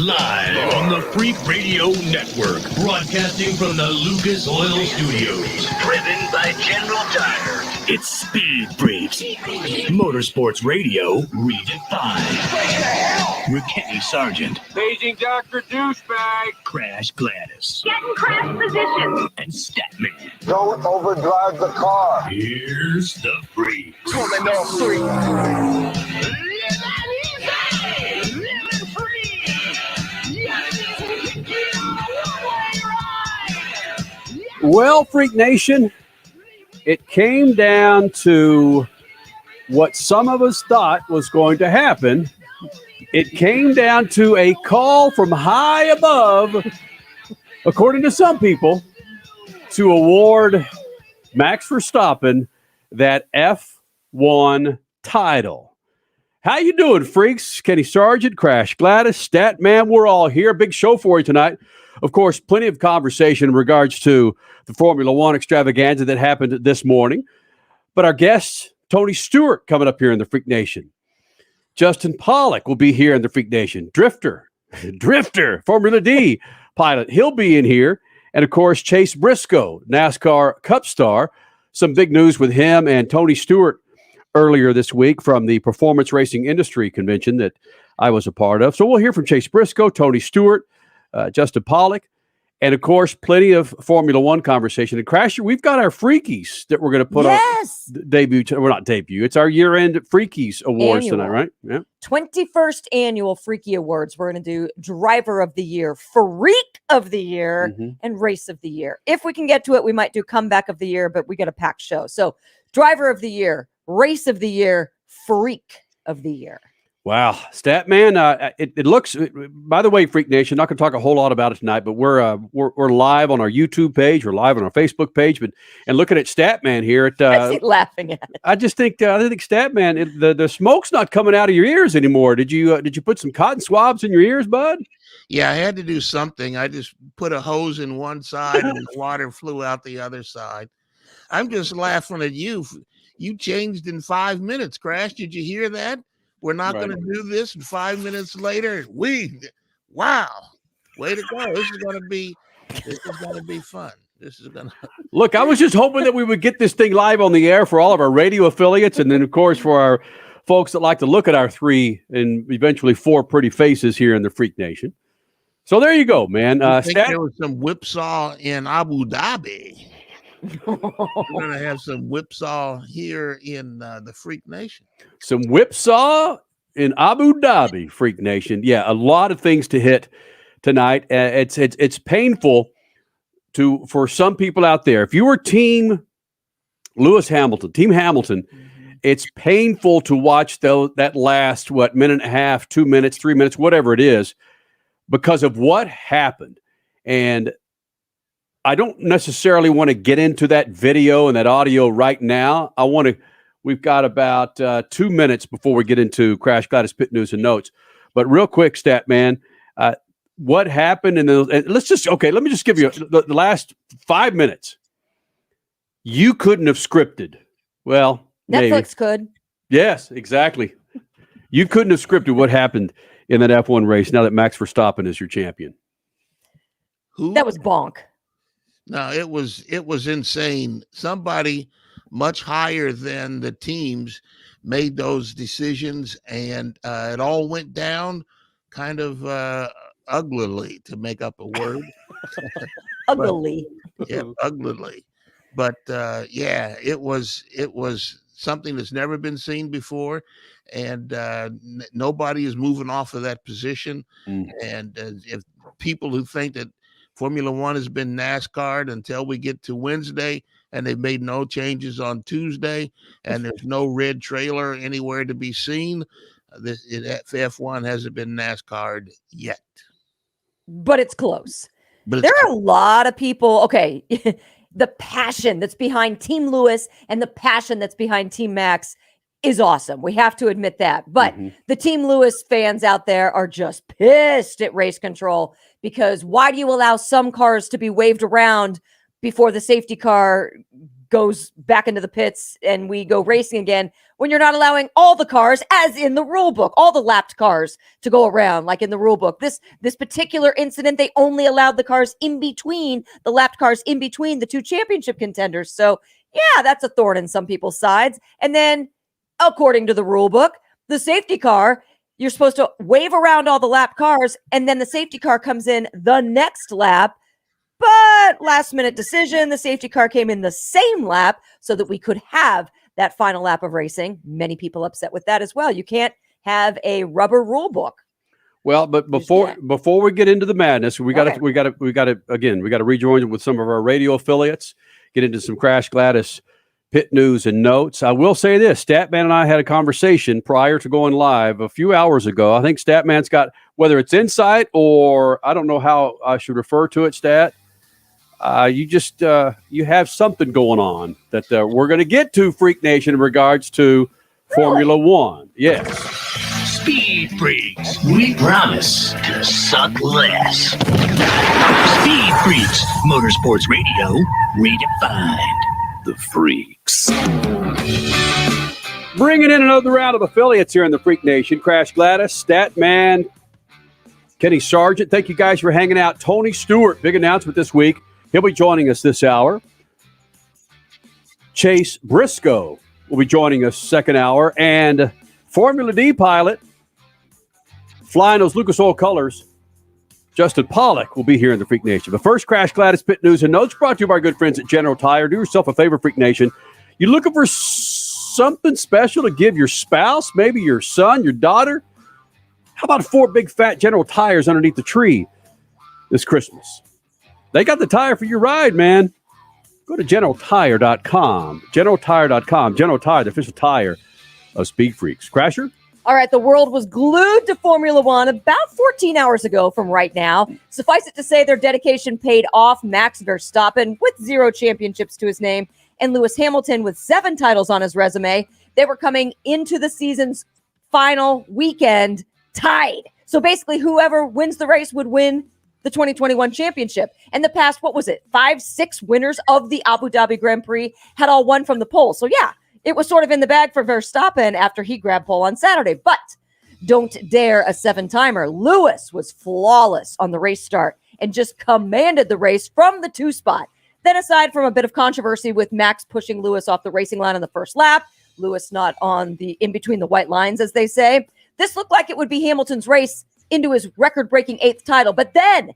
Live on the Freak Radio Network, broadcasting from the Lucas Oil Studios. Driven by General Tire. It's Speed Freaks. Motorsports Radio redefined. With Kenny Sargent. Paging Dr. Douchebag. Crash Gladys. Getting crash position. And Statman. Don't overdrive the car. Here's the Freaks. Oh, they know I'm free. Well, Freak Nation, it came down to what some of us thought was going to happen. It came down to a call from high above, according to some people, to award Max Verstappen that F1 title. How you doing, freaks? Kenny Sargent, Crash Gladys, Statman, we're all here. Big show for you tonight. Of course, plenty of conversation in regards to the Formula One extravaganza that happened this morning. But our guest, Tony Stewart, coming up here in the Freak Nation. Justin Pawlak will be here in the Freak Nation. Drifter, Formula D pilot, he'll be in here. And, of course, Chase Briscoe, NASCAR Cup star. Some big news with him and Tony Stewart earlier this week from the Performance Racing Industry Convention that I was a part of. So we'll hear from Chase Briscoe, Tony Stewart, Justin Pawlak, and, of course, plenty of Formula One conversation. And, Crasher, we've got our Freakies that we're going to put on debut. Well, not debut. It's our year-end Freakies Awards tonight, right? Yeah. 21st Annual Freaky Awards. We're going to do Driver of the Year, Freak of the Year, and Race of the Year. If we can get to it, we might do Comeback of the Year, but we got a packed show. So, Driver of the Year, Race of the Year, Freak of the Year. Wow, Statman, it looks. By the way, Freak Nation, not going to talk a whole lot about it tonight, but we're live on our YouTube page, we're live on our Facebook page, and looking at Statman here. I see laughing at it. I think Statman, the smoke's not coming out of your ears anymore. Did you put some cotton swabs in your ears, bud? Yeah, I had to do something. I just put a hose in one side and the water flew out the other side. I'm just laughing at you. You changed in 5 minutes, Crash. Did you hear that? We're not going to do this. And 5 minutes later, wow, way to go. This is going to be fun. Look, I was just hoping that we would get this thing live on the air for all of our radio affiliates. And then, of course, for our folks that like to look at our 3 and eventually 4 pretty faces here in the Freak Nation. So there you go, man. I think there was some whipsaw in Abu Dhabi. We're going to have some whipsaw here in the Freak Nation. Some whipsaw in Abu Dhabi, Freak Nation. Yeah, a lot of things to hit tonight. It's painful for some people out there. If you were Team Hamilton, it's painful to watch that last, minute and a half, 2 minutes, 3 minutes, whatever it is, because of what happened. And I don't necessarily want to get into that video and that audio right now. We've got about 2 minutes before we get into Crash Gladys Pit News and Notes. But real quick, Statman, what happened? And let me just give you the last 5 minutes. You couldn't have scripted. Well, Netflix maybe. could. Yes, exactly. You couldn't have scripted what happened in that F1 race now that Max Verstappen is your champion. Who? That was bonk. No, it was insane. Somebody much higher than the teams made those decisions, and it all went down kind of uglily, to make up a word. Uglily. Yeah, uglily. But it was something that's never been seen before, and nobody is moving off of that position. And if people who think that Formula One has been NASCAR until we get to Wednesday, and they've made no changes on Tuesday, and there's no red trailer anywhere to be seen. F1 hasn't been NASCAR yet. But it's close. There are a lot of people. Okay, the passion that's behind Team Lewis and the passion that's behind Team Max is awesome. We have to admit that. But the Team Lewis fans out there are just pissed at race control, because why do you allow some cars to be waved around before the safety car goes back into the pits and we go racing again when you're not allowing all the cars, as in the rule book, all the lapped cars to go around, like in the rule book. This particular incident, they only allowed the cars in between, the lapped cars in between the two championship contenders. So yeah, that's a thorn in some people's sides. And then according to the rule book, the safety car, you're supposed to wave around all the lapped cars, and then the safety car comes in the next lap. But last minute decision, the safety car came in the same lap so that we could have that final lap of racing. Many people upset with that as well. You can't have a rubber rule book. Well, but before we get into the madness, we got to rejoin with some of our radio affiliates, get into some Crash Gladys pit news and notes. I will say this: Statman and I had a conversation prior to going live a few hours ago. I think Statman's got, whether it's insight or I don't know how I should refer to it, Stat. You have something going on that we're going to get to, Freak Nation, in regards to Formula One. Yes. Speed Freaks, we promise to suck less. Speed Freaks, Motorsports Radio, redefined. The Freaks. Bringing in another round of affiliates here in the Freak Nation. Crash Gladys, Statman, Kenny Sargent. Thank you guys for hanging out. Tony Stewart, big announcement this week. He'll be joining us this hour. Chase Briscoe will be joining us second hour. And Formula D pilot, flying those Lucas Oil colors, Justin Pawlak will be here in the Freak Nation. But first, Crash Gladys pit news and notes brought to you by our good friends at General Tire. Do yourself a favor, Freak Nation. You looking for something special to give your spouse, maybe your son, your daughter? How about 4 big fat General Tires underneath the tree this Christmas? They got the tire for your ride, man. Go to GeneralTire.com. GeneralTire.com. General Tire, the official tire of Speed Freaks. Crasher? All right, the world was glued to Formula One about 14 hours ago from right now. Suffice it to say, their dedication paid off. Max Verstappen with 0 championships to his name, and Lewis Hamilton with 7 titles on his resume. They were coming into the season's final weekend tied. So basically, whoever wins the race would win the 2021 championship. And the past, 5-6 winners of the Abu Dhabi Grand Prix had all won from the pole. So yeah, it was sort of in the bag for Verstappen after he grabbed pole on Saturday. But don't dare a 7-timer. Lewis was flawless on the race start and just commanded the race from the 2 spot. Then aside from a bit of controversy with Max pushing Lewis off the racing line on the first lap, Lewis not on the in between the white lines, as they say, this looked like it would be Hamilton's race into his record-breaking 8th title. But then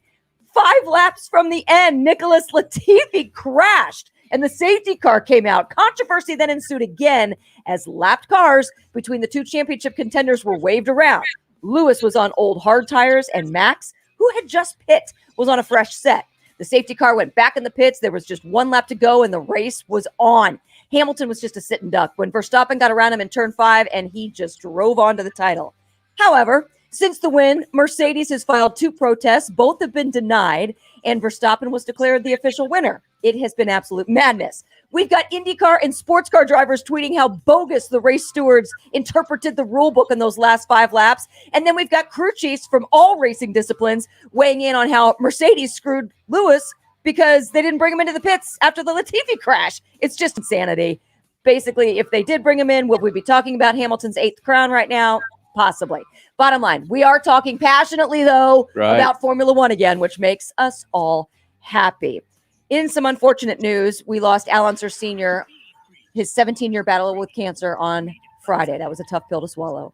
5 laps from the end, Nicholas Latifi crashed and the safety car came out. Controversy then ensued again as lapped cars between the 2 championship contenders were waved around. Lewis was on old hard tires and Max, who had just pit, was on a fresh set. The safety car went back in the pits. There was just 1 lap to go and the race was on. Hamilton was just a sit and duck when Verstappen got around him in turn 5 and he just drove on to the title. However, since the win, Mercedes has filed 2 protests. Both have been denied, and Verstappen was declared the official winner. It has been absolute madness. We've got IndyCar and sports car drivers tweeting how bogus the race stewards interpreted the rule book in those last 5 laps. And then we've got crew chiefs from all racing disciplines weighing in on how Mercedes screwed Lewis because they didn't bring him into the pits after the Latifi crash. It's just insanity. Basically, if they did bring him in, would we be talking about Hamilton's 8th crown right now? Possibly. Bottom line, we are talking passionately, though, about Formula One again, which makes us all happy. In some unfortunate news, we lost Al Unser Sr., his 17-year battle with cancer on Friday. That was a tough pill to swallow.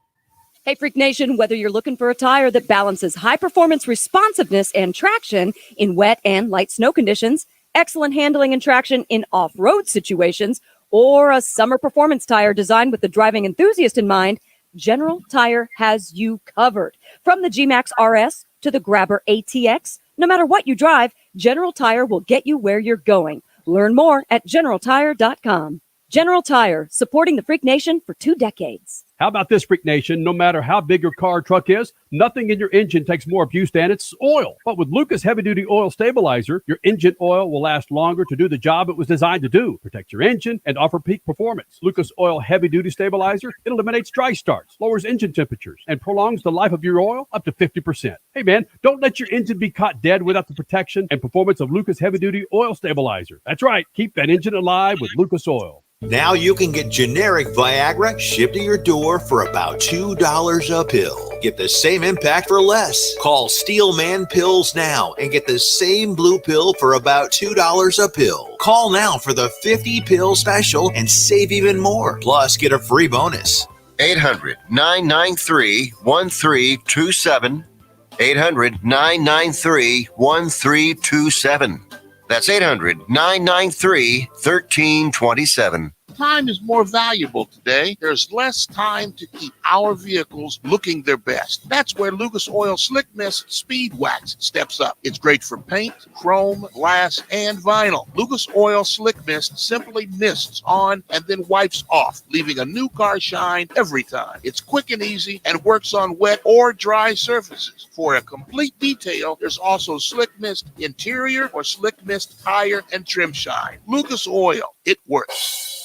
Hey, Freak Nation, whether you're looking for a tire that balances high-performance responsiveness and traction in wet and light snow conditions, excellent handling and traction in off-road situations, or a summer performance tire designed with the driving enthusiast in mind, General Tire has you covered. From the G-Max RS to the Grabber ATX, no matter what you drive, General Tire will get you where you're going. Learn more at GeneralTire.com. General Tire, supporting the Freak Nation for 2 decades. How about this, Freak Nation? No matter how big your car or truck is, nothing in your engine takes more abuse than its oil. But with Lucas Heavy Duty Oil Stabilizer, your engine oil will last longer to do the job it was designed to do. Protect your engine and offer peak performance. Lucas Oil Heavy Duty Stabilizer, it eliminates dry starts, lowers engine temperatures, and prolongs the life of your oil up to 50%. Hey man, don't let your engine be caught dead without the protection and performance of Lucas Heavy Duty Oil Stabilizer. That's right, keep that engine alive with Lucas Oil. Now you can get generic Viagra shipped to your door for about $2 a pill. Get the same impact for less. Call Steelman Pills now and get the same blue pill for about $2 a pill. Call now for the 50-pill special and save even more. Plus, get a free bonus. 800-993-1327. 800-993-1327. That's 800-993-1327. Time is more valuable today. There's less time to keep our vehicles looking their best. That's where Lucas Oil Slick Mist Speed Wax steps up. It's great for paint, chrome, glass, and vinyl. Lucas Oil Slick Mist simply mists on and then wipes off, leaving a new car shine every time. It's quick and easy and works on wet or dry surfaces. For a complete detail, there's also Slick Mist Interior or Slick Mist Tire and Trim Shine. Lucas Oil, it works.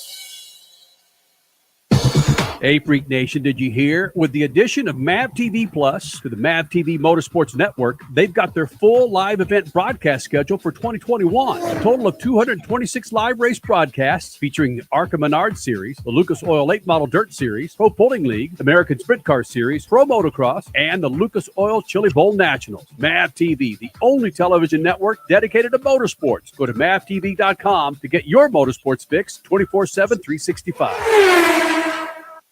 Hey, Freak Nation, did you hear? With the addition of MAV TV Plus to the MAV TV Motorsports Network, they've got their full live event broadcast schedule for 2021. A total of 226 live race broadcasts featuring the ARCA Menard Series, the Lucas Oil Late Model Dirt Series, Pro Pulling League, American Sprint Car Series, Pro Motocross, and the Lucas Oil Chili Bowl Nationals. MAV TV, the only television network dedicated to motorsports. Go to mavtv.com to get your motorsports fix 24/7, 365.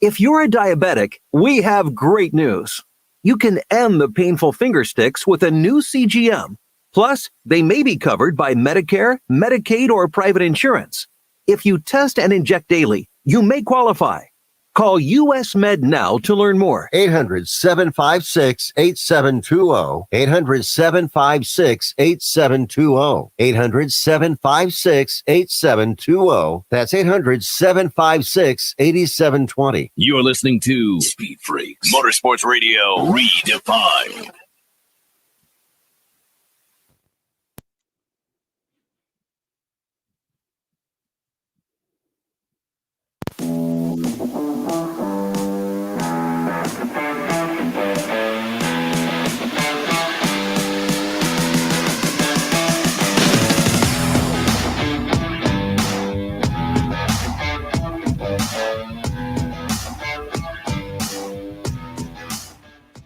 If you're a diabetic, we have great news. You can end the painful finger sticks with a new CGM. Plus, they may be covered by Medicare, Medicaid, or private insurance. If you test and inject daily, you may qualify. Call US Med now to learn more. 800-756-8720. 800-756-8720. 800-756-8720. That's 800-756-8720. You're listening to Speed Freaks Motorsports Radio Redefined.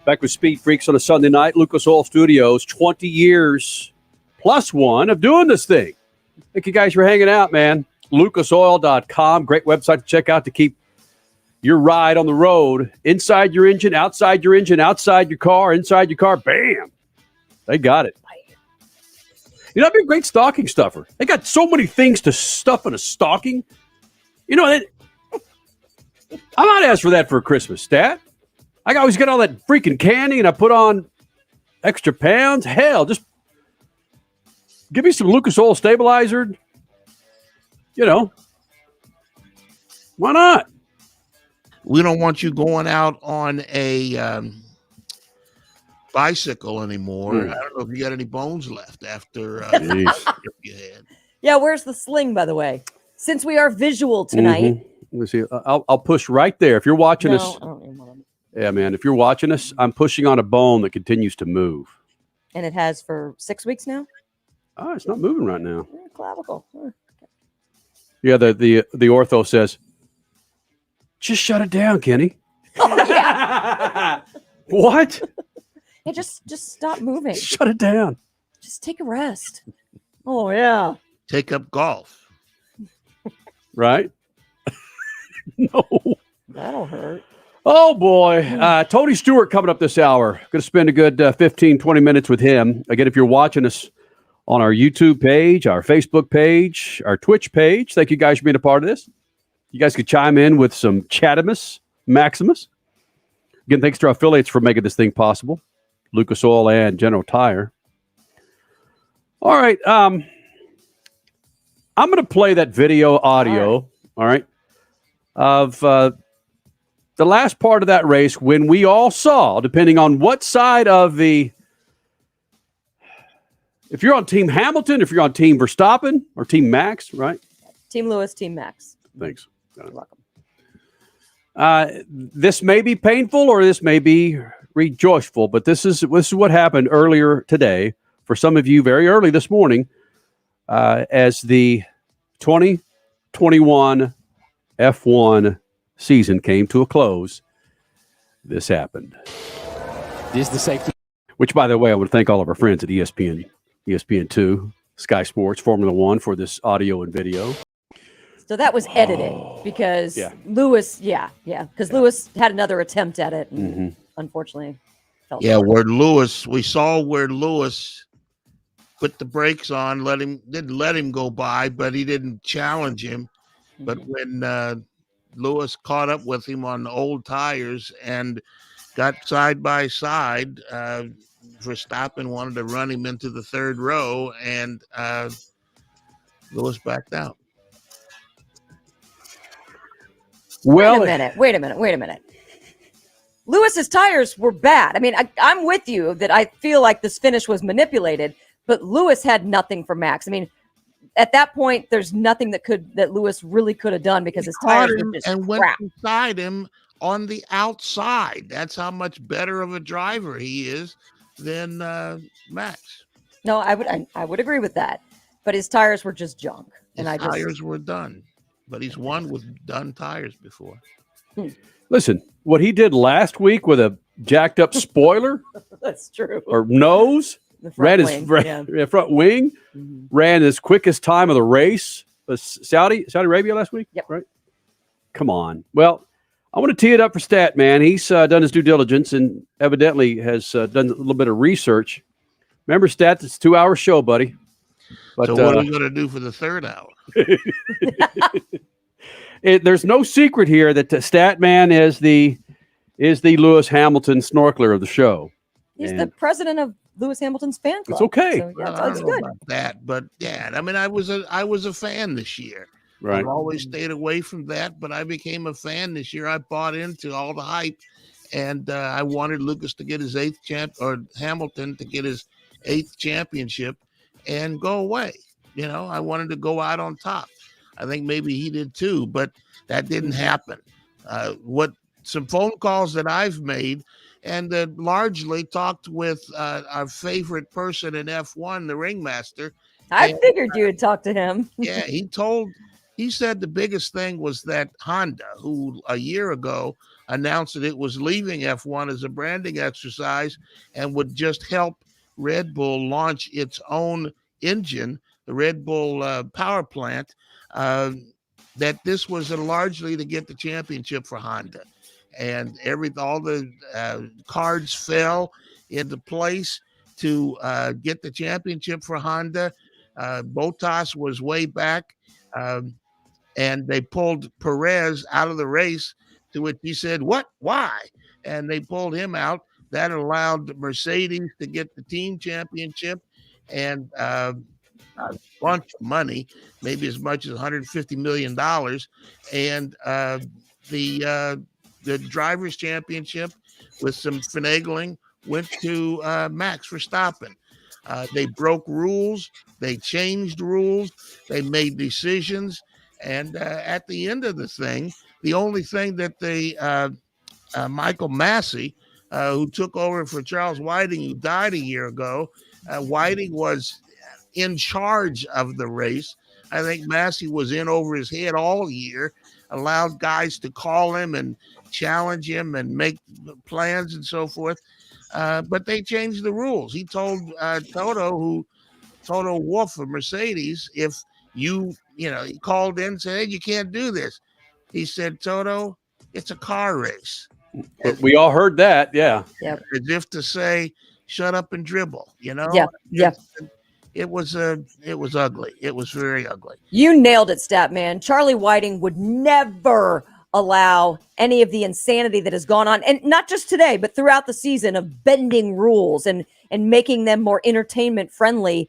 Back with Speed Freaks on a Sunday night, Lucas Oil Studios, 20 years plus one of doing this thing. Thank you guys for hanging out, man. LucasOil.com, great website to check out to keep your ride on the road. Inside your engine, outside your car, inside your car, bam. They got it. You know, that'd be a great stocking stuffer. They got so many things to stuff in a stocking. You know, I might ask for that for a Christmas stat. I always get all that freaking candy and I put on extra pounds. Hell, just give me some Lucas Oil Stabilizer. You know, why not? We don't want you going out on a bicycle anymore. I don't know if you got any bones left after you had. Yeah, where's the sling, by the way? Since we are visual tonight. Let me see. I'll push right there. If you're watching us. I don't even want to. Yeah, man. If you're watching us, I'm pushing on a bone that continues to move. And it has for 6 weeks now? Oh, it's not moving right now. Clavicle. Yeah, the ortho says, just shut it down, Kenny. What? Yeah, just stop moving. Shut it down. Just take a rest. Oh, yeah. Take up golf. Right? No. That'll hurt. Oh, boy. Tony Stewart coming up this hour. Going to spend a good 15, 20 minutes with him. Again, if you're watching us on our YouTube page, our Facebook page, our Twitch page, thank you guys for being a part of this. You guys could chime in with some Chatimus Maximus. Again, thanks to our affiliates for making this thing possible. Lucas Oil and General Tire. All right. I'm going to play that video audio, all right, of the last part of that race, when we all saw, depending on what side of the, if you're on Team Hamilton, if you're on Team Verstappen or Team Max, right? Team Lewis, Team Max. Thanks. You're welcome. This may be painful or this may be rejoiceful, but this is what happened earlier today. For some of you, very early this morning, as the 2021 F1 season came to a close, this happened. This is the safety. Which, by the way, I want to thank all of our friends at ESPN2, Sky Sports, Formula One for this audio and video. So that was edited because Lewis, because Lewis had another attempt at it, and unfortunately, fell short. we saw where Lewis put the brakes on, didn't let him go by, but he didn't challenge him. But when Lewis caught up with him on the old tires and got side by side, Verstappen wanted to run him into the third row, and Lewis backed out. Well, wait a minute. Lewis's tires were bad. I mean, I'm with you that I feel like this finish was manipulated, but Lewis had nothing for Max. I mean, at that point, there's nothing that Lewis really could have done because his tires were just and crap. went beside him on the outside. That's how much better of a driver he is than Max. No, I would agree with that, but his tires were just junk, His tires were done. But he's won with done tires before. Listen, what he did last week with a jacked up spoiler. That's true. Or nose. Front wing. Ran his quickest time of the race. Was Saudi Arabia last week? Yep. Right? Come on. Well, I want to tee it up for Stat, man. He's done his due diligence and evidently has done a little bit of research. Remember, Stat, it's a 2-hour show, buddy. But, so what are we going to do for the third hour? There's no secret here that the Stat Man is the Lewis Hamilton snorkeler of the show. He's the president of Lewis Hamilton's fan club. It's okay. So, I don't know about that, but I mean, I was a fan this year. Right. I've always stayed away from that, but I became a fan this year. I bought into all the hype, and I wanted Lucas to get his Hamilton to get his 8th championship and go away. You know, I wanted to go out on top. I think maybe he did too, but that didn't happen. Some phone calls that I've made and largely talked with our favorite person in F1, the ringmaster. I figured you would talk to him. Yeah, he said the biggest thing was that Honda, who a year ago announced that it was leaving F1 as a branding exercise and would just help Red Bull launch its own engine, the Red Bull power plant, that this was largely to get the championship for Honda. And all the cards fell into place to get the championship for Honda. Bottas was way back, and they pulled Perez out of the race, to which he said, "What? Why?" And they pulled him out. That allowed Mercedes to get the team championship and a bunch of money, maybe as much as $150 million. And the drivers' championship, with some finagling, went to Max Verstappen. They broke rules. They changed rules. They made decisions. And at the end of the thing, the only thing that Michael Massey, who took over for Charles Whiting, who died a year ago, Whiting was in charge of the race. I think Massey was in over his head all year, allowed guys to call him and challenge him and make plans and so forth. But they changed the rules. He told Toto Wolff of Mercedes, if he called in and said, "Hey, you can't do this." He said, "Toto, it's a car race." We all heard that, yeah. Yep. As if to say, "Shut up and dribble," you know? Yeah. It was ugly. It was very ugly. You nailed it, Statman. Charlie Whiting would never allow any of the insanity that has gone on, and not just today, but throughout the season, of bending rules and making them more entertainment friendly.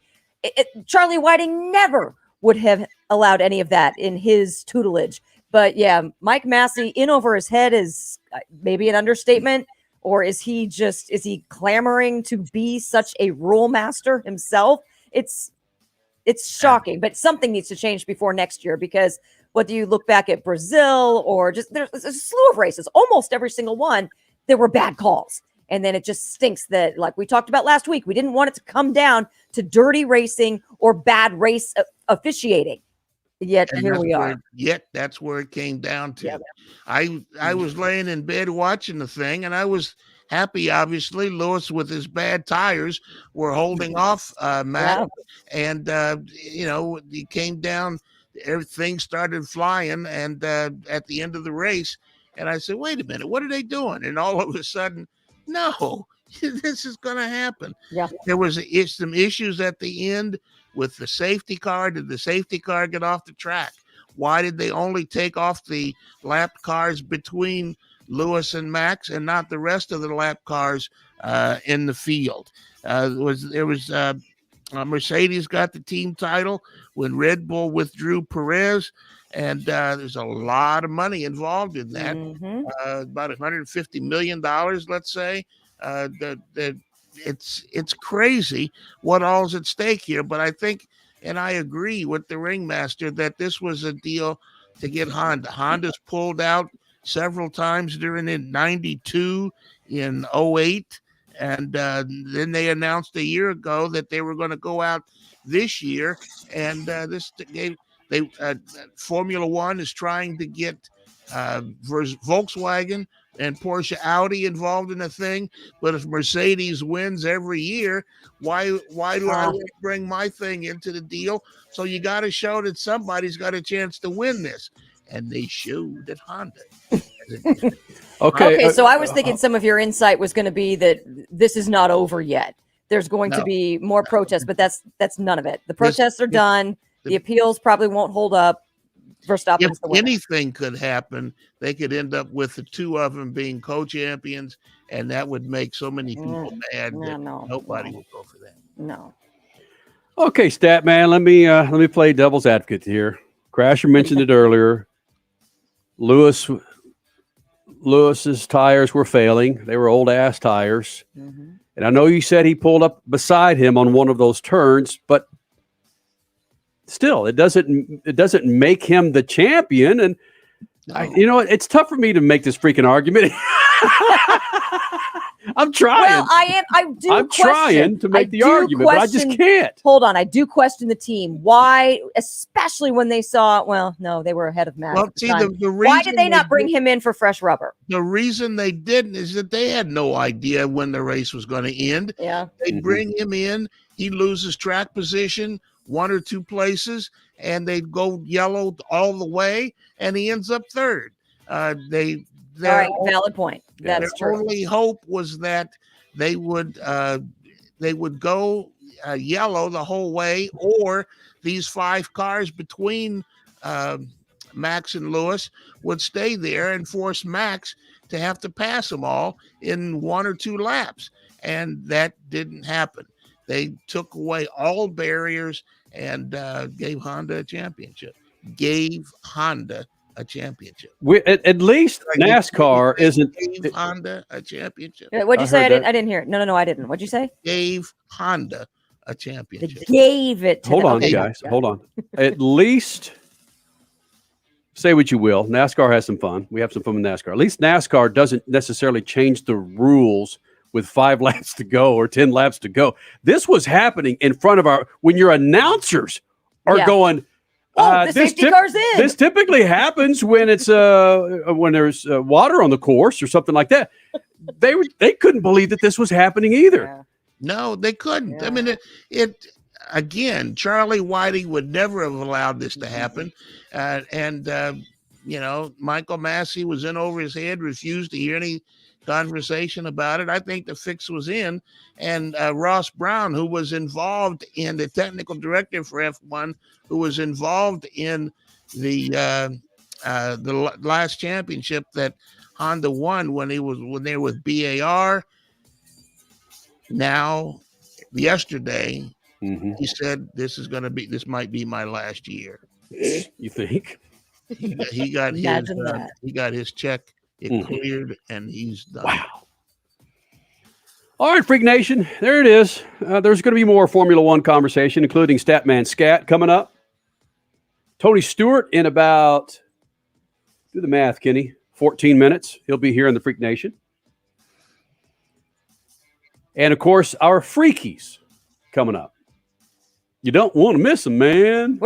Charlie Whiting never would have allowed any of that in his tutelage, But yeah, Mike Massey in over his head is maybe an understatement. Or is he clamoring to be such a rule master himself? It's shocking, but something needs to change before next year, because whether you look back at Brazil or just there's a slew of races, almost every single one, there were bad calls. And then it just stinks that, like we talked about last week, we didn't want it to come down to dirty racing or bad race officiating. Yet here we are. That's where it came down to. Yeah. I was laying in bed watching the thing, and I was happy. Obviously, Lewis with his bad tires were holding off Matt, and he came down. Everything started flying, and at the end of the race, and I said, "Wait a minute, what are they doing?" And all of a sudden, no, this is going to happen. Yeah, there was some issues at the end with the safety car. Did the safety car get off the track? Why did they only take off the lap cars between Lewis and Max and not the rest of the lap cars in the field? Mercedes got the team title when Red Bull withdrew Perez, and there's a lot of money involved in that. About $150 million, let's say. It's crazy what all's at stake here, but I think, and I agree with the ringmaster, that this was a deal to get Honda. Honda's pulled out several times during in 92, in 08, and then they announced a year ago that they were going to go out this year, and Formula One is trying to get Volkswagen and Porsche Audi involved in a thing. But if Mercedes wins every year, why do I want to bring my thing into the deal? So you got to show that somebody's got a chance to win this. And they showed at Honda. Okay. So I was thinking some of your insight was going to be that this is not over yet. There's going to be more protests, but that's none of it. The protests are done. The appeals probably won't hold up. Verstappen is the winner. Anything could happen. They could end up with the two of them being co-champions, and that would make so many people mad that nobody will go for that. No. Okay, stat man, let me play devil's advocate here. Crasher mentioned it earlier. Lewis's tires were failing. They were old ass tires. And I know you said he pulled up beside him on one of those turns, but still, it doesn't make him the champion. And it's tough for me to make this freaking argument. I'm trying. Well, I'm trying to make the argument, but I just can't. Hold on. I do question the team. Why, especially when they saw, they were ahead of Max. Well, see, the reason why did they not bring him in for fresh rubber? The reason they didn't is that they had no idea when the race was going to end. Yeah. They bring him in. He loses track position one or two places, and they go yellow all the way, and he ends up third. All right, valid point. That's their true. only hope was that they would go yellow the whole way, or these five cars between Max and Lewis would stay there and force Max to have to pass them all in one or two laps, and that didn't happen. They took away all barriers and gave Honda a championship. At least NASCAR isn't. Gave Honda a championship. What'd you say? I didn't hear it. No, I didn't. What'd you say? Gave Honda a championship. They gave it to Hold on, guys. Hold on. At least, say what you will, NASCAR has some fun. We have some fun with NASCAR. At least NASCAR doesn't necessarily change the rules with 5 laps to go or 10 laps to go. This was happening in front of when your announcers are going, the safety car's in. This typically happens when it's when there's water on the course or something like that. They couldn't believe that this was happening either. Yeah. No, they couldn't. Yeah. I mean, it again. Charlie Whiting would never have allowed this to happen, Michael Massey was in over his head, refused to hear any conversation about it. I think the fix was in, and Ross Brown, who was involved in the technical director for F1, who was involved in the last championship that Honda won when they were with BAR. Now, yesterday, he said this might be my last year. You think? Imagine that. He got his check. It cleared, and he's done. Wow. All right, Freak Nation, there it is. There's going to be more Formula One conversation, including Statman Scat coming up. Tony Stewart in about, do the math, Kenny, 14 minutes. He'll be here in the Freak Nation. And, of course, our Freakies coming up. You don't want to miss them, man.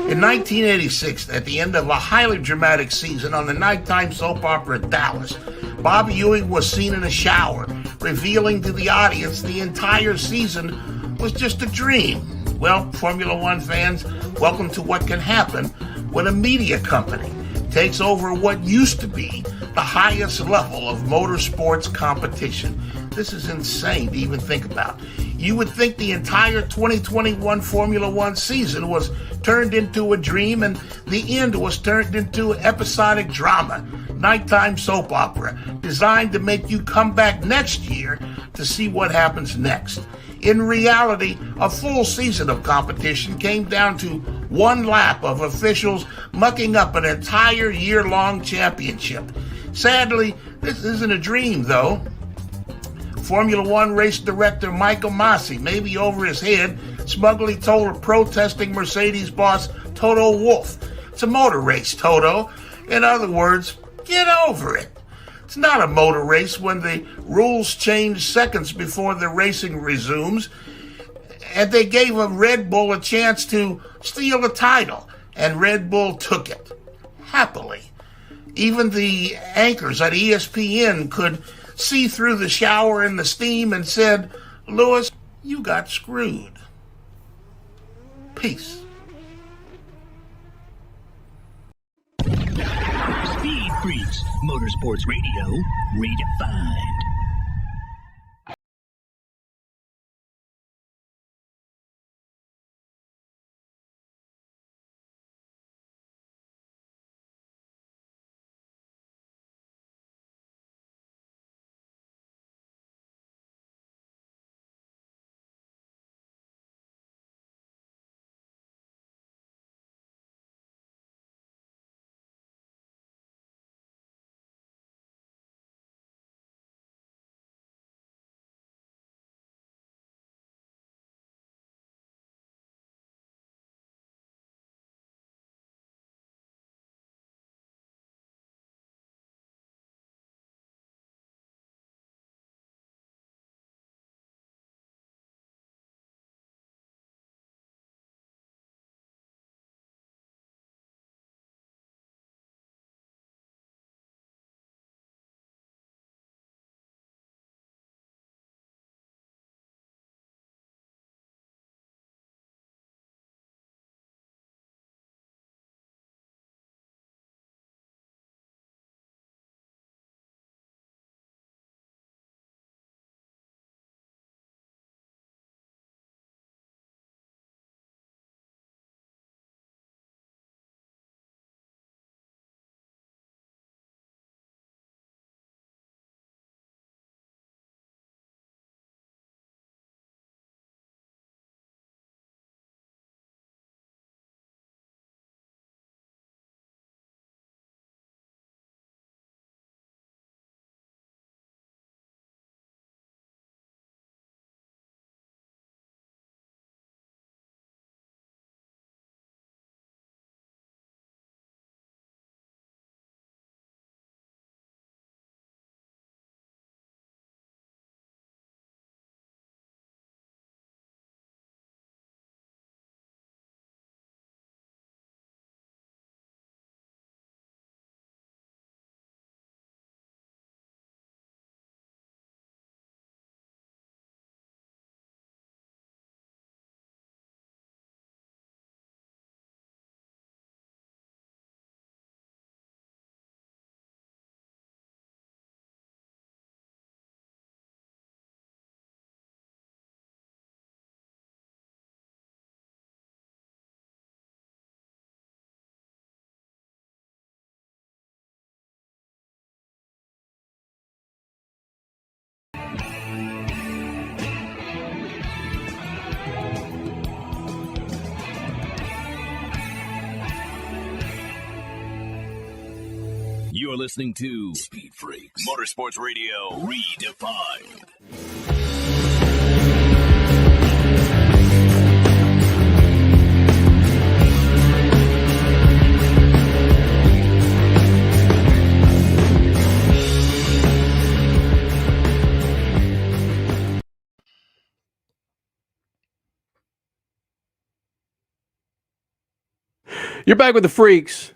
In 1986, at the end of a highly dramatic season on the nighttime soap opera Dallas, Bobby Ewing was seen in a shower, revealing to the audience the entire season was just a dream. Well, Formula One fans, welcome to what can happen when a media company takes over what used to be the highest level of motorsports competition. This is insane to even think about. You would think the entire 2021 Formula One season was turned into a dream and the end was turned into episodic drama, nighttime soap opera, designed to make you come back next year to see what happens next. In reality, a full season of competition came down to one lap of officials mucking up an entire year-long championship. Sadly, this isn't a dream, though. Formula One race director Michael Masi, maybe over his head, smugly told a protesting Mercedes boss Toto Wolff, "It's a motor race, Toto. In other words, get over it. It's not a motor race when the rules change seconds before the racing resumes." And they gave a Red Bull a chance to steal the title, and Red Bull took it happily. Even the anchors at ESPN could see through the shower and the steam and said, "Lewis, you got screwed." Peace. Speed Freaks, Motorsports Radio, redefined. You're listening to Speed Freaks Motorsports Radio Redefined. You're back with the Freaks.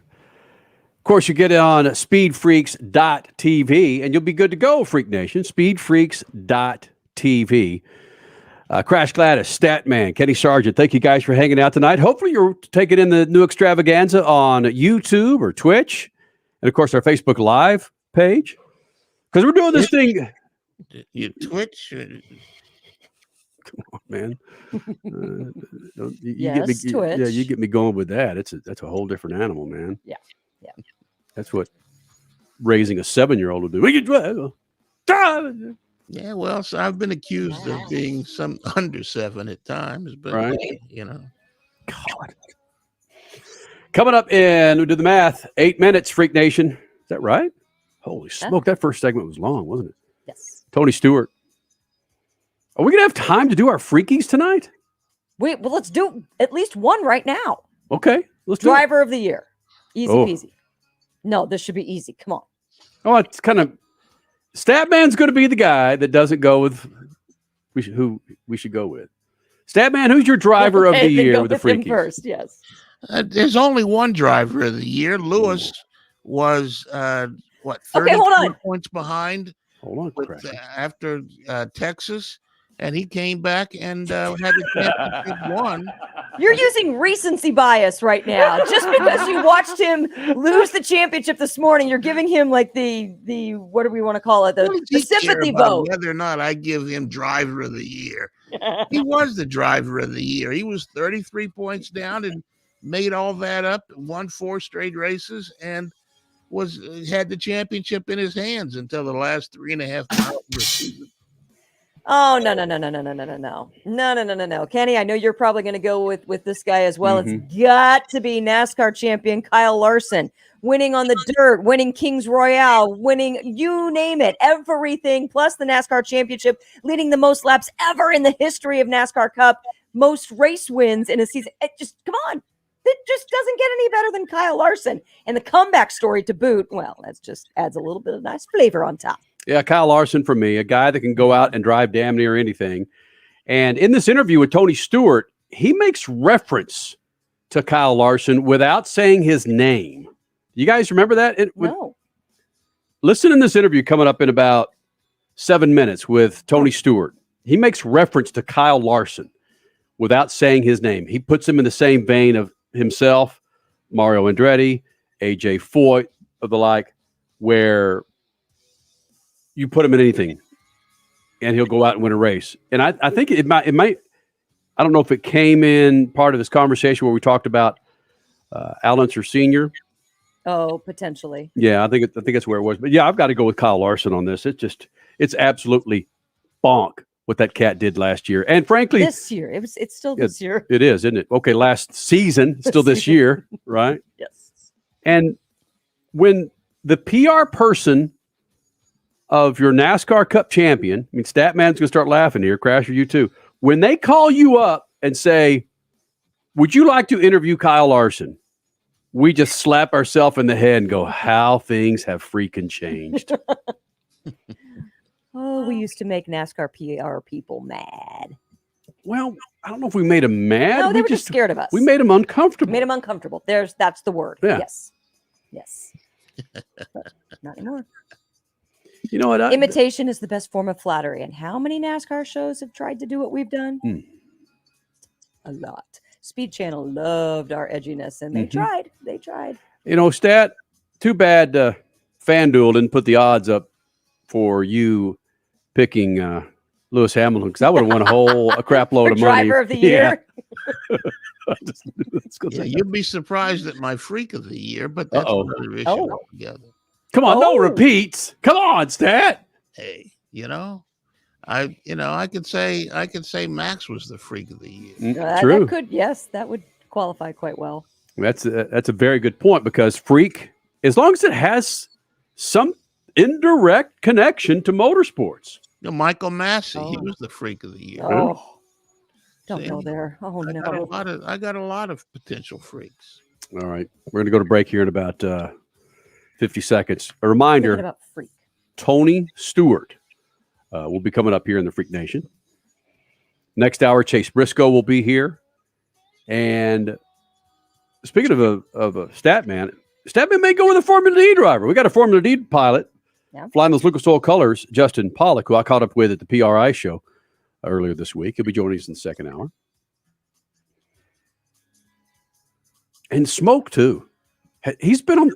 Of course, you get it on SpeedFreaks.tv, and you'll be good to go, Freak Nation. SpeedFreaks.tv. Crash Gladys, Statman, Kenny Sargent, thank you guys for hanging out tonight. Hopefully you're taking in the new extravaganza on YouTube or Twitch, and, of course, our Facebook Live page. Because we're doing this thing. You Twitch? Come on, man. Yes, Twitch. Yeah, you get me going with that. That's a whole different animal, man. Yeah. That's what raising a 7-year-old will do. We can drive. Yeah, well, so I've been accused of being some under 7 at times, but Right. you know. God. Coming up in, we do the math, 8 minutes, Freak Nation. Is that right? Holy smoke, that first segment was long, wasn't it? Yes. Tony Stewart. Are we going to have time to do our Freakies tonight? Well, let's do at least one right now. Okay, let's do it. Driver of the year. Easy Oh. peasy. No, this should be easy. Come on. Oh, it's kind of, Statman's going to be the guy that doesn't go with who we should go with. Statman, who's your driver of the Okay, then year go with the him Freakies? first, yes. There's only one driver of the year. Lewis was, 32 hold on. points behind Hold on, after Texas, and he came back and had the championship won. You're using recency bias right now. Just because you watched him lose the championship this morning, you're giving him like the what do we want to call it? The sympathy vote. Whether or not I give him driver of the year. He was the driver of the year. He was 33 points down and made all that up, won 4 straight races, and had the championship in his hands until the last 3.5 miles of the season. Oh, no. Kenny, I know you're probably going to go with this guy as well. Mm-hmm. It's got to be NASCAR champion Kyle Larson, winning on the dirt, winning Kings Royale, winning, you name it, everything, plus the NASCAR championship, leading the most laps ever in the history of NASCAR Cup, most race wins in a season. It just, come on. It just doesn't get any better than Kyle Larson. And the comeback story to boot, well, that just adds a little bit of nice flavor on top. Yeah, Kyle Larson for me, a guy that can go out and drive damn near anything. And in this interview with Tony Stewart, he makes reference to Kyle Larson without saying his name. You guys remember that? No. Listen in this interview coming up in about 7 minutes with Tony Stewart. He makes reference to Kyle Larson without saying his name. He puts him in the same vein of himself, Mario Andretti, AJ Foyt, of the like, where you put him in anything and he'll go out and win a race. And I think it might, I don't know if it came in part of this conversation where we talked about Al Unser Sr. Oh, potentially. Yeah, I think that's where it was. But yeah, I've got to go with Kyle Larson on this. It's absolutely bonk what that cat did last year. And frankly, this year, it's still this year. It is, isn't it? Okay, last season, still this year, right? Yes. And when the PR person of your NASCAR Cup champion, I mean, Statman's going to start laughing here, Crasher, you too. When they call you up and say, would you like to interview Kyle Larson? We just slap ourselves in the head and go, how things have freaking changed. Oh, we used to make NASCAR PR people mad. Well, I don't know if we made them mad. No, they were just scared of us. We made them uncomfortable. Made them uncomfortable. That's the word. Yeah. Yes. But not anymore. You know what? Imitation is the best form of flattery. And how many NASCAR shows have tried to do what we've done? A lot. Speed Channel loved our edginess, and they tried. They tried. You know, Stat, too bad FanDuel didn't put the odds up for you picking Lewis Hamilton, because I would have won a crap load of money. Driver of the year. Yeah, you'd be surprised at my freak of the year, but that's another issue altogether. Come on, no repeats. Come on, Stat. Hey, I could say Max was the freak of the year. True. That would qualify quite well. That's a very good point, because freak, as long as it has some indirect connection to motorsports. Michael Massey, he was the freak of the year. Oh, don't go there. Oh, no. I got a lot of potential freaks. All right. We're going to go to break here in about 50 seconds. A reminder, about freak. Tony Stewart will be coming up here in the Freak Nation. Next hour, Chase Briscoe will be here. And speaking of a Statman may go with a Formula D driver. We got a Formula D pilot flying those Lucas Oil colors, Justin Pawlak, who I caught up with at the PRI show earlier this week. He'll be joining us in the second hour. And Smoke, too. Has he been on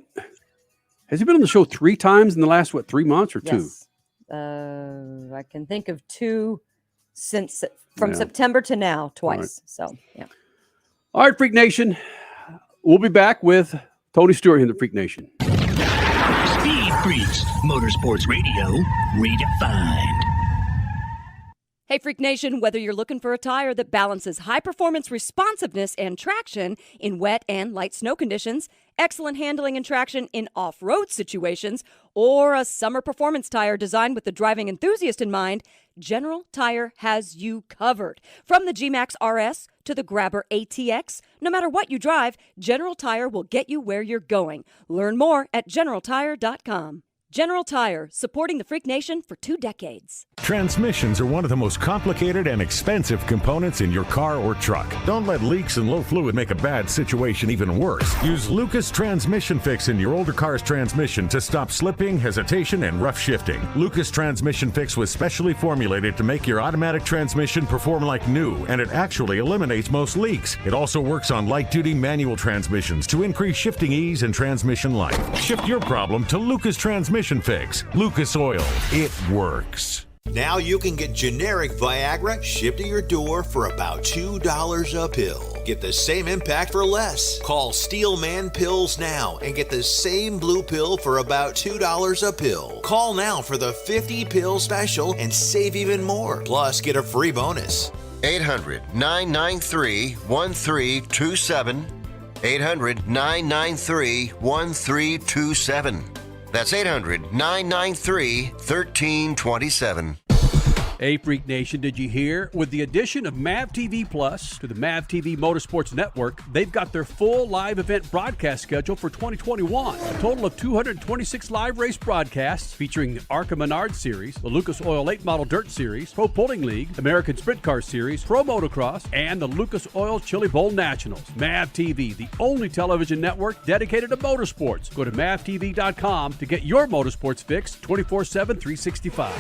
the show 3 times in the last, 3 months or 2? Yes. I can think of 2 since from September to now, twice. Right. So, yeah. All right, Freak Nation. We'll be back with Tony Stewart in the Freak Nation. Speed Freaks, Motorsports Radio, redefined. Hey, Freak Nation, whether you're looking for a tire that balances high-performance responsiveness and traction in wet and light snow conditions, excellent handling and traction in off-road situations, or a summer performance tire designed with the driving enthusiast in mind, General Tire has you covered. From the G-Max RS to the Grabber ATX, no matter what you drive, General Tire will get you where you're going. Learn more at GeneralTire.com. General Tire, supporting the Freak Nation for 2 decades. Transmissions are one of the most complicated and expensive components in your car or truck. Don't let leaks and low fluid make a bad situation even worse. Use Lucas Transmission Fix in your older car's transmission to stop slipping, hesitation, and rough shifting. Lucas Transmission Fix was specially formulated to make your automatic transmission perform like new, and it actually eliminates most leaks. It also works on light-duty manual transmissions to increase shifting ease and transmission life. Shift your problem to Lucas Transmission Fix. Lucas Oil. It works. Now you can get generic Viagra shipped to your door for about $2 a pill. Get the same impact for less. Call Steelman Pills now and get the same blue pill for about $2 a pill. Call now for the 50 pill special and save even more. Plus, get a free bonus. 800-993-1327. 800-993-1327. That's 800-993-1327. Hey, Freak Nation, did you hear? With the addition of MAV TV Plus to the MAV TV Motorsports Network, they've got their full live event broadcast schedule for 2021. A total of 226 live race broadcasts featuring the ARCA Menard Series, the Lucas Oil Late Model Dirt Series, Pro Pulling League, American Sprint Car Series, Pro Motocross, and the Lucas Oil Chili Bowl Nationals. MAV TV, the only television network dedicated to motorsports. Go to mavtv.com to get your motorsports fix 24/7, 365.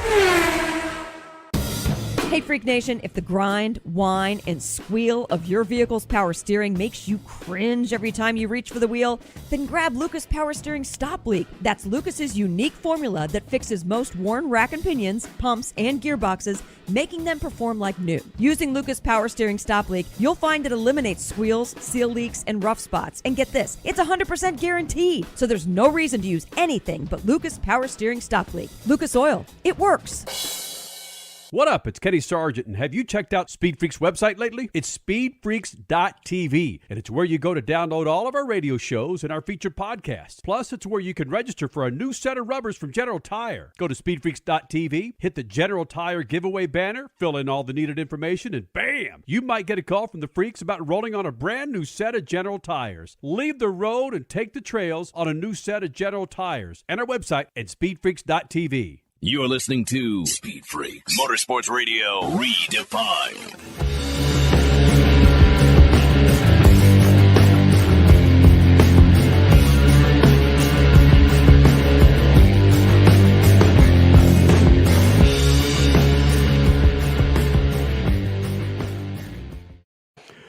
Hey, Freak Nation, if the grind, whine, and squeal of your vehicle's power steering makes you cringe every time you reach for the wheel, then grab Lucas Power Steering Stop Leak. That's Lucas's unique formula that fixes most worn rack and pinions, pumps, and gearboxes, making them perform like new. Using Lucas Power Steering Stop Leak, you'll find it eliminates squeals, seal leaks, and rough spots. And get this, it's 100% guaranteed, so there's no reason to use anything but Lucas Power Steering Stop Leak. Lucas Oil, it works. What up? It's Kenny Sargent, and have you checked out SpeedFreaks' website lately? It's speedfreaks.tv, and it's where you go to download all of our radio shows and our featured podcasts. Plus, it's where you can register for a new set of rubbers from General Tire. Go to speedfreaks.tv, hit the General Tire giveaway banner, fill in all the needed information, and bam! You might get a call from the freaks about rolling on a brand new set of General Tires. Leave the road and take the trails on a new set of General Tires. And our website at speedfreaks.tv. You're listening to Speed Freaks, Motorsports Radio, redefined.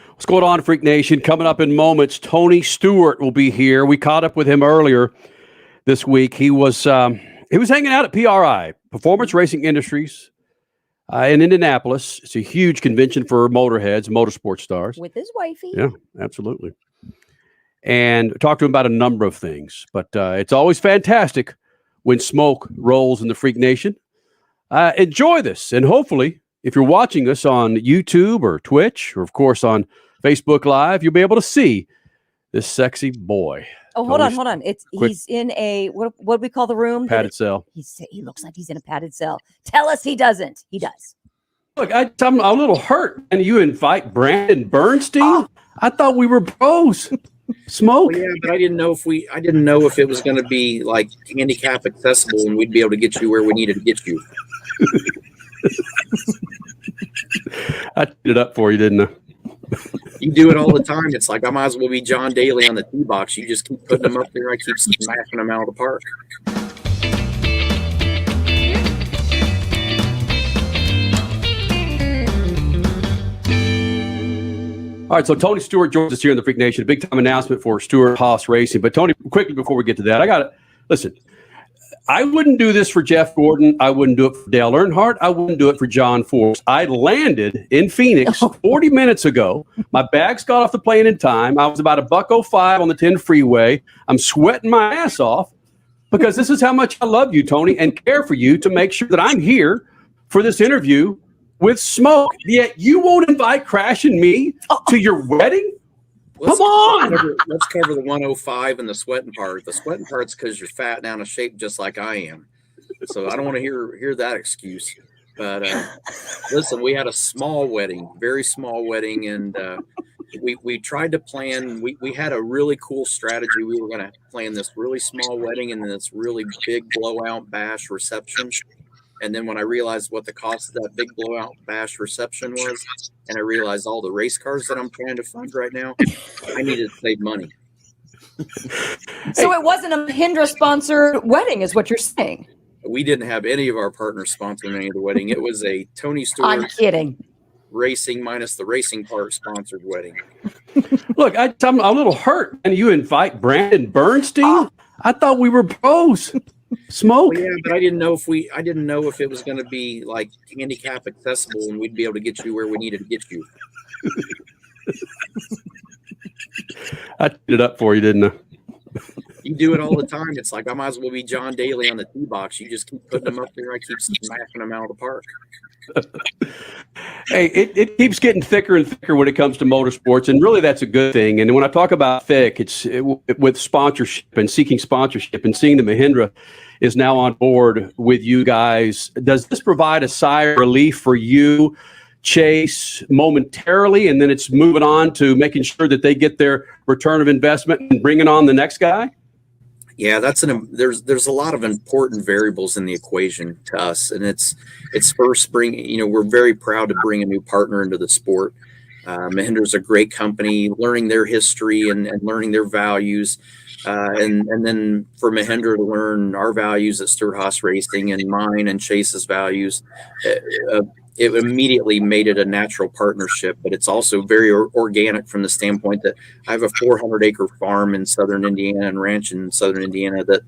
What's going on, Freak Nation? Coming up in moments, Tony Stewart will be here. We caught up with him earlier this week. He was hanging out at PRI, Performance Racing Industries, in Indianapolis. It's a huge convention for motorheads, motorsport stars. With his wifey. Yeah, absolutely. And talked to him about a number of things. But it's always fantastic when smoke rolls in the Freak Nation. Enjoy this. And hopefully, if you're watching us on YouTube or Twitch, or of course on Facebook Live, you'll be able to see This sexy boy. Oh, hold on. He's in a what do we call the room? Padded cell. He looks like he's in a padded cell. Tell us he doesn't. He does. Look, I'm a little hurt. And you invite Brandon Bernstein? I thought we were pros. Smoke. Well, yeah, but I didn't know if it was going to be like handicap accessible and we'd be able to get you where we needed to get you. I did it up for you, didn't I? You do it all the time. It's like I might as well be John Daly on the tee box. You just keep putting them up there. I keep smashing them out of the park. All right, so Tony Stewart joins us here in the Freak Nation. A big-time announcement for Stewart Haas Racing. But, Tony, quickly before we get to that, listen, I wouldn't do this for Jeff Gordon. I wouldn't do it for Dale Earnhardt. I wouldn't do it for John Force. I landed in Phoenix 40 minutes ago. My bags got off the plane in time. I was about $1.05 on the 10 freeway. I'm sweating my ass off because this is how much I love you, Tony, and care for you to make sure that I'm here for this interview with Smoke. Yet you won't invite Crash and me to your wedding? Come on. Let's cover the 105 and the sweating part. The sweating part's because you're fat and out of shape just like I am. So I don't want to hear that excuse. But listen, we had a small wedding, very small wedding, and we tried to plan. We had a really cool strategy. We were going to plan this really small wedding and then this really big blowout bash reception. And then when I realized what the cost of that big blowout bash reception was, and I realized all the race cars that I'm trying to fund right now, I needed to save money. So it wasn't a Mahindra sponsored wedding, is what you're saying? We didn't have any of our partners sponsoring any of the wedding. It was a Tony Stewart. I'm kidding. Racing minus the racing part sponsored wedding. Look, I'm a little hurt. And you invite Brandon Bernstein? I thought we were pros. Smoke. Well, yeah, but I didn't know if it was going to be like handicap accessible and we'd be able to get you where we needed to get you. I did it up for you, didn't I? You do it all the time. It's like I might as well be John Daly on the tee box. You just keep putting them up there. I keep smashing them out of the park. Hey, it keeps getting thicker and thicker when it comes to motorsports, and really that's a good thing. And when I talk about thick, it's with sponsorship and seeking sponsorship and seeing the Mahindra is now on board with you guys. Does this provide a sigh of relief for you, Chase, momentarily, and then it's moving on to making sure that they get their return of investment and bringing on the next guy? Yeah, there's a lot of important variables in the equation to us, and it's first bringing. We're very proud to bring a new partner into the sport. Mahindra's a great company, learning their history and learning their values, and then for Mahindra to learn our values at Stewart Haas Racing and mine and Chase's values. It immediately made it a natural partnership, but it's also very organic from the standpoint that I have a 400-acre farm in southern Indiana and ranch in southern Indiana that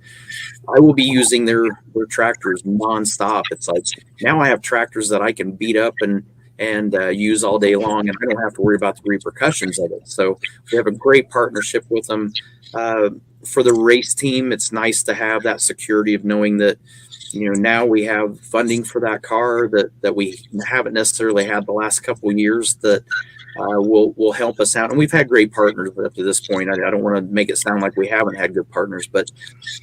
I will be using their tractors nonstop. It's like now I have tractors that I can beat up and use all day long, and I don't have to worry about the repercussions of it. So we have a great partnership with them. For the race team, it's nice to have that security of knowing that now we have funding for that car that we haven't necessarily had the last couple of years that will help us out. And we've had great partners up to this point. I don't want to make it sound like we haven't had good partners, but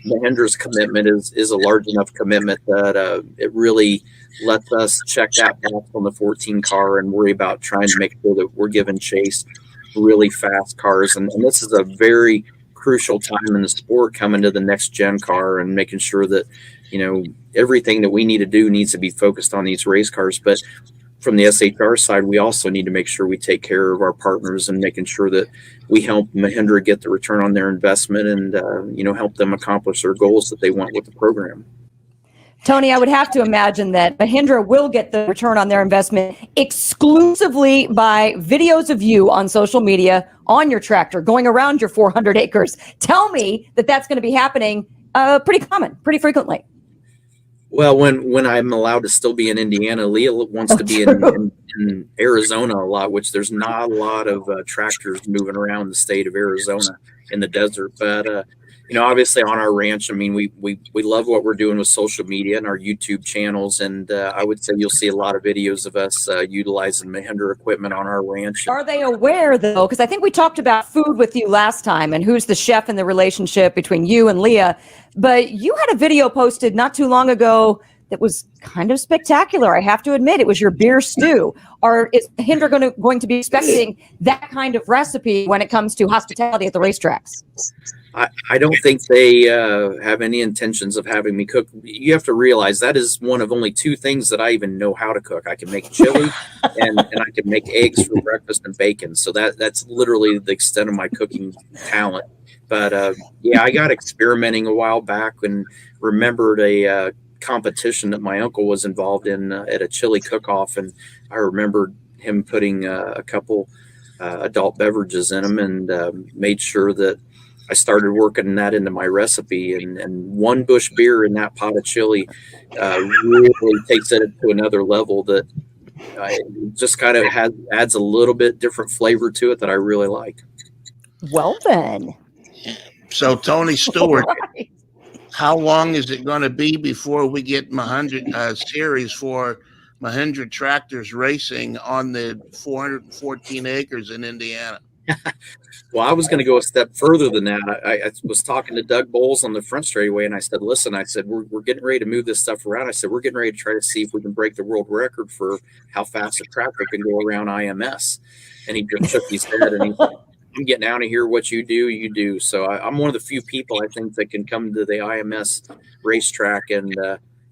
Mahindra's commitment is a large enough commitment that it really lets us check that box on the 14 car and worry about trying to make sure that we're giving Chase really fast cars. And this is a very crucial time in the sport coming to the next gen car and making sure that everything that we need to do needs to be focused on these race cars. But from the SHR side, we also need to make sure we take care of our partners and making sure that we help Mahindra get the return on their investment and help them accomplish their goals that they want with the program. Tony, I would have to imagine that Mahindra will get the return on their investment exclusively by videos of you on social media on your tractor going around your 400 acres. Tell me that that's going to be happening pretty frequently. Well, when I'm allowed to still be in Indiana, Leah wants to be in Arizona a lot, which there's not a lot of tractors moving around the state of Arizona in the desert. But obviously on our ranch, I mean, we love what we're doing with social media and our YouTube channels. And I would say you'll see a lot of videos of us utilizing Mahindra equipment on our ranch. Are they aware, though? Because I think we talked about food with you last time and who's the chef in the relationship between you and Leah. But you had a video posted not too long ago that was kind of spectacular. I have to admit, it was your beer stew. Is Mahindra going to be expecting that kind of recipe when it comes to hospitality at the racetracks? I don't think they have any intentions of having me cook. You have to realize that is one of only two things that I even know how to cook. I can make chili and I can make eggs for breakfast and bacon. So that's literally the extent of my cooking talent. But I got experimenting a while back and remembered a competition that my uncle was involved in at a chili cook-off. And I remembered him putting a couple adult beverages in them and made sure that I started working that into my recipe, and one bush beer in that pot of chili really takes it to another level that just kind of adds a little bit different flavor to it that I really like. Well then. So Tony Stewart, right. How long is it going to be before we get Mahindra series for Mahindra tractors racing on the 414 acres in Indiana? Well, I was going to go a step further than that. I was talking to Doug Bowles on the front straightaway, and I said, listen, I said, we're getting ready to move this stuff around. I said, we're getting ready to try to see if we can break the world record for how fast a tractor can go around IMS. And he just shook his head, and he's like, I'm getting out of here. What you do, you do. So I'm one of the few people, I think, that can come to the IMS racetrack and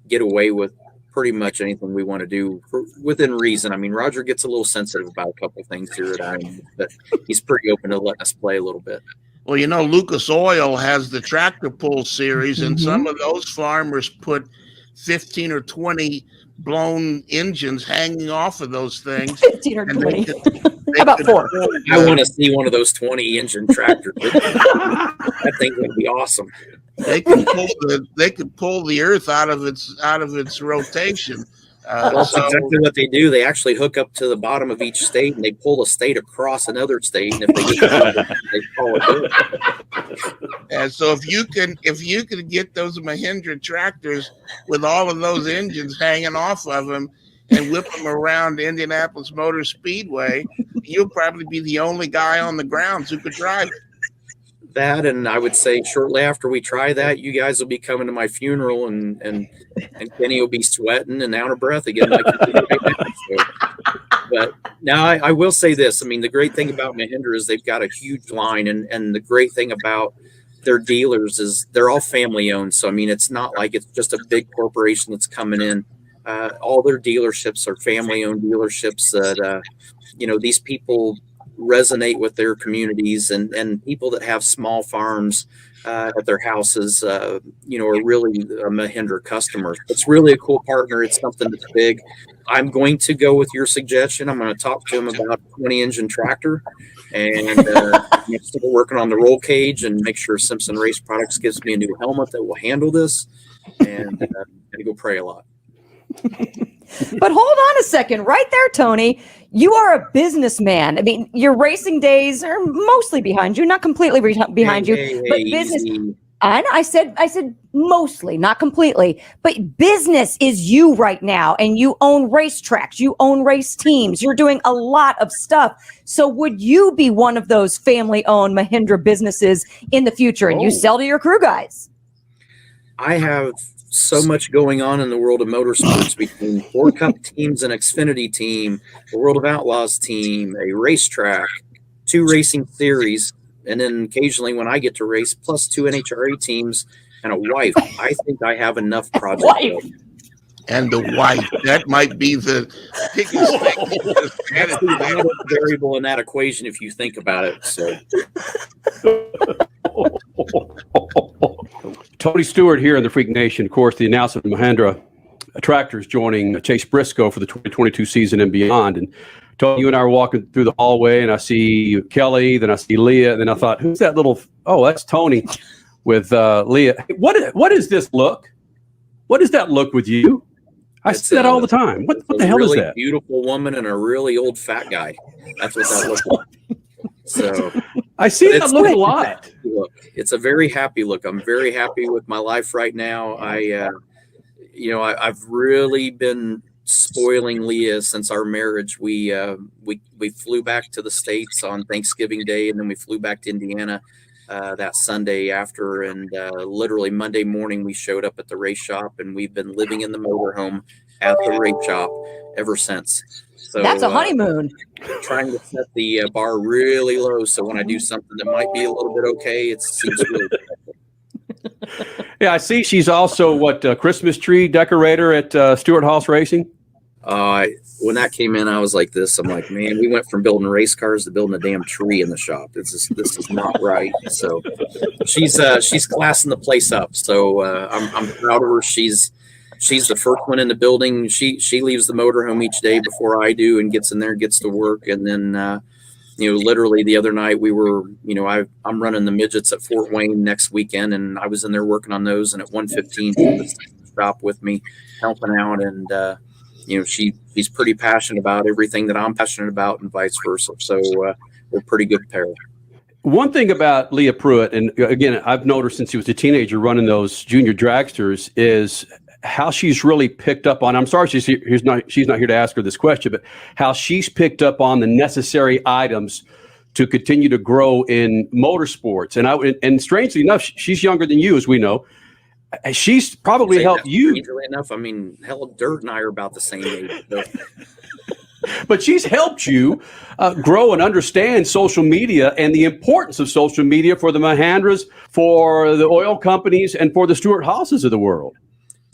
get away with pretty much anything we want to do within reason. I mean, Roger gets a little sensitive about a couple things here at IMS, but he's pretty open to letting us play a little bit. Well, Lucas Oil has the tractor pull series, and some of those farmers put 15 or 20 blown engines hanging off of those things. 15 or 20. How about 4? I want to see one of those 20 engine tractors. That thing would be awesome. They could pull the earth out of its rotation. That's exactly what they do. They actually hook up to the bottom of each state and they pull a state across another state. And if they get they call it good. And so if you can get those Mahindra tractors with all of those engines hanging off of them and whip them around Indianapolis Motor Speedway, you'll probably be the only guy on the grounds who could drive it. That, and I would say shortly after we try that, you guys will be coming to my funeral, and Kenny will be sweating and out of breath again. Like right now. So, but now I will say this. I mean, the great thing about Mahindra is they've got a huge line, and the great thing about their dealers is they're all family owned. So, I mean, it's not like it's just a big corporation that's coming in. All their dealerships are family owned dealerships that, these people resonate with their communities, and people that have small farms at their houses, are really a Mahindra customer. It's really a cool partner. It's something that's big. I'm going to go with your suggestion. I'm going to talk to him about a 20 engine tractor, and I'm still working on the roll cage and make sure Simpson Race Products gives me a new helmet that will handle this, and I'm going to go pray a lot. But hold on a second, right there, Tony. You are a businessman. I mean, your racing days are mostly behind you, not completely behind you, but business. I said mostly, not completely, but business is you right now, and you own racetracks, you own race teams, you're doing a lot of stuff. So would you be one of those family-owned Mahindra businesses in the future, and you sell to your crew guys? I have so much going on in the world of motorsports between 4 Cup teams, an Xfinity team, the World of Outlaws team, a racetrack, 2 racing series, and then occasionally when I get to race, plus 2 NHRA teams and a wife. I think I have enough projects. And the wife, that might be the biggest thing. That's the variable in that equation if you think about it. So. Tony Stewart here in the Freak Nation. Of course, the announcement of Mahindra tractors joining Chase Briscoe for the 2022 season and beyond. And Tony, you and I were walking through the hallway, and I see Kelly, then I see Leah, and then I thought, who's that little? Oh, that's Tony with Leah. What is this look? What is that look with you? I see that all the time. What the hell is that? Beautiful woman and a really old fat guy. That's what that looks like. So I see that look a lot. Look, it's a very happy look. I'm very happy with my life right now. I've really been spoiling Leah since our marriage. We flew back to the States on Thanksgiving Day, and then we flew back to Indiana that Sunday after. And literally Monday morning, we showed up at the race shop, and we've been living in the motorhome at the race shop ever since. So that's a honeymoon. Trying to set the bar really low, so when I do something that might be a little bit okay, it seems really good. Yeah, I see she's also Christmas tree decorator at Stewart Haas Racing. When that came in, I was like this. I'm like, man, we went from building race cars to building a damn tree in the shop. This is not right. So she's classing the place up. So I'm proud of her. She's the first one in the building. She leaves the motorhome each day before I do and gets in there, gets to work. And then, literally the other night we were, I'm running the midgets at Fort Wayne next weekend, and I was in there working on those. And at 1:15, she was stop with me, helping out. And, she's pretty passionate about everything that I'm passionate about and vice versa. So we're a pretty good pair. One thing about Leah Pruitt, and again, I've known her since she was a teenager running those junior dragsters, is how she's really picked up on. I'm sorry she's not here to ask her this question, but how she's picked up on the necessary items to continue to grow in motorsports. And strangely enough, she's younger than you, as we know. She's probably helped you. Strangely enough, I mean, hell, Dirt and I are about the same age. So. But she's helped you grow and understand social media and the importance of social media for the Mahandras, for the oil companies, and for the Stewart Haas's of the world.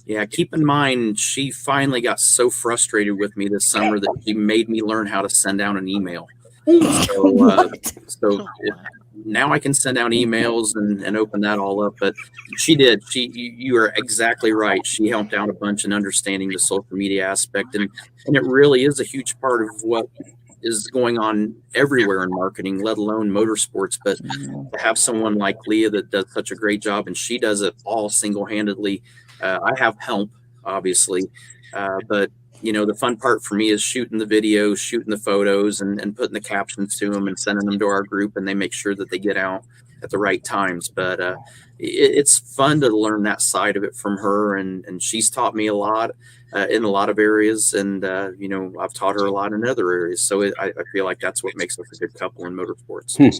Yeah, keep in mind, she finally got so frustrated with me this summer that she made me learn how to send out an email. So now I can send out emails and open that all up. But she did. You are exactly right. She helped out a bunch in understanding the social media aspect. And it really is a huge part of what is going on everywhere in marketing, let alone motorsports. But to have someone like Leah that does such a great job, and she does it all single-handedly. I have help, obviously, but the fun part for me is shooting the videos, shooting the photos, and putting the captions to them and sending them to our group, and they make sure that they get out at the right times. But it's fun to learn that side of it from her, and she's taught me a lot in a lot of areas, and I've taught her a lot in other areas. So I feel like that's what makes us a good couple in motorsports.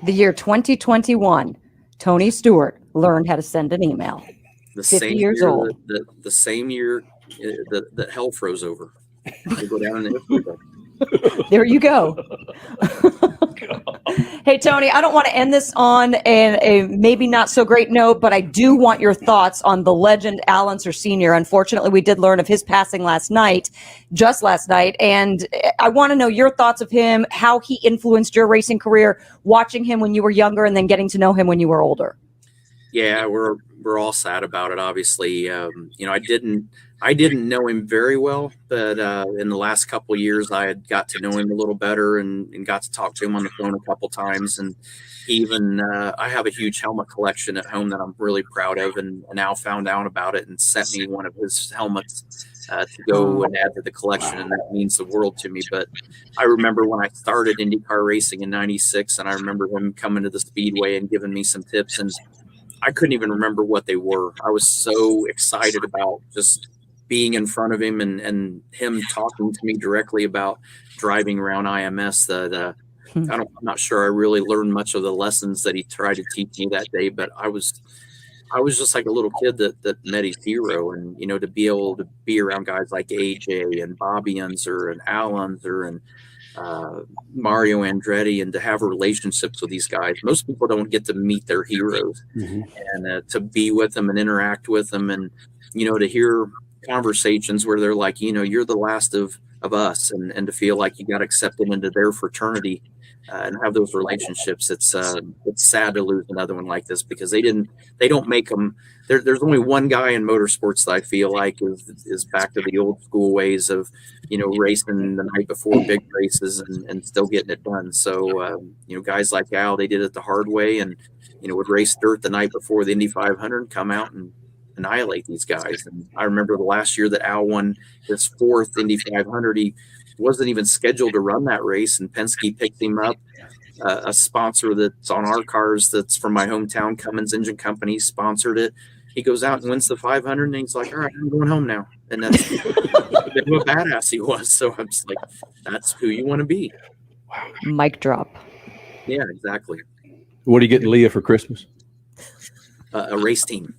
The year 2021, Tony Stewart learned how to send an email. 50 years old. The same year that hell froze over. I go down in the There you go. Hey, Tony, I don't want to end this on a maybe not so great note, but I do want your thoughts on the legend Al Unser Sr. Unfortunately, we did learn of his passing just last night. And I want to know your thoughts of him, how he influenced your racing career, watching him when you were younger and then getting to know him when you were older. Yeah, we're all sad about it. Obviously, I didn't know him very well, but in the last couple of years, I had got to know him a little better and got to talk to him on the phone a couple times. And even I have a huge helmet collection at home that I'm really proud of, and now found out about it and sent me one of his helmets to go and add to the collection, and that means the world to me. But I remember when I started IndyCar racing in '96, and I remember him coming to the Speedway and giving me some tips, and I couldn't even remember what they were. I was so excited about just being in front of him and him talking to me directly about driving around IMS that I'm not sure I really learned much of the lessons that he tried to teach me that day, but I was just like a little kid that met his hero. And, to be able to be around guys like AJ and Bobby Unser and Al Unser and Mario Andretti, and to have relationships with these guys. Most people don't get to meet their heroes, and to be with them and interact with them, and to hear conversations where they're like, you're the last of us, and to feel like you got accepted into their fraternity and have those relationships. It's sad to lose another one like this, because they don't make them. There's only one guy in motorsports that I feel like is back to the old school ways of, racing the night before big races and still getting it done. So, guys like Al, they did it the hard way, and, would race dirt the night before the Indy 500, come out and annihilate these guys. And I remember the last year that Al won his 4th Indy 500, he wasn't even scheduled to run that race, and Penske picked him up a sponsor that's on our cars that's from my hometown, Cummins Engine Company, sponsored it. He goes out and wins the 500, and he's like, all right, I'm going home now. And that's what a badass he was. So I'm just like, that's who you want to be. Mic drop. Yeah, exactly. What are you getting Leah for Christmas? A race team.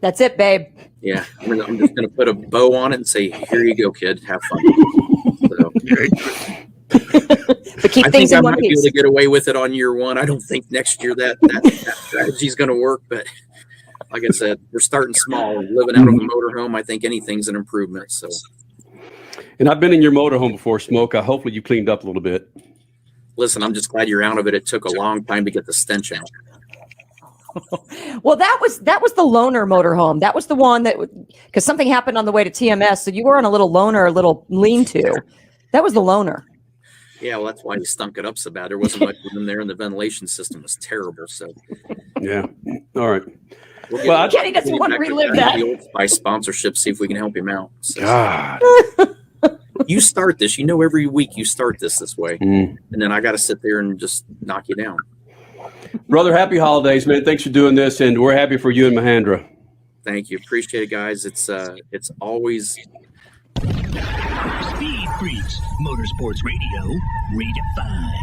That's it, babe. Yeah, I'm just going to put a bow on it and say, here you go, kid. Have fun. So, But keep I things think in I one might be piece. able to get away with it on year one. I don't think next year that strategy is going to work. But like I said, we're starting small. Living out of a motorhome, I think anything's an improvement. So, And I've been in your motorhome before, Smoke. Hopefully you cleaned up a little bit. listen, I'm just glad you're out of it. It took a long time to get the stench out. Well, that was the loaner motorhome. That was the one that, because something happened on the way to TMS, so you were on a little loaner, a little lean-to. That was the loaner. Yeah, well, that's why you stunk it up so bad. There wasn't much in there, and the ventilation system was terrible. So, yeah. All right. Well, Kenny doesn't want to relive that. The Old Spice sponsorship, see if we can help him out. So, God. You start this. You know, every week you start this way, and then I got to sit there and just knock you down. Brother, happy holidays, man. Thanks for doing this, and we're happy for you and Mahendra. Thank you. Appreciate it, guys. It's always Speed Freaks, Motorsports Radio, redefined.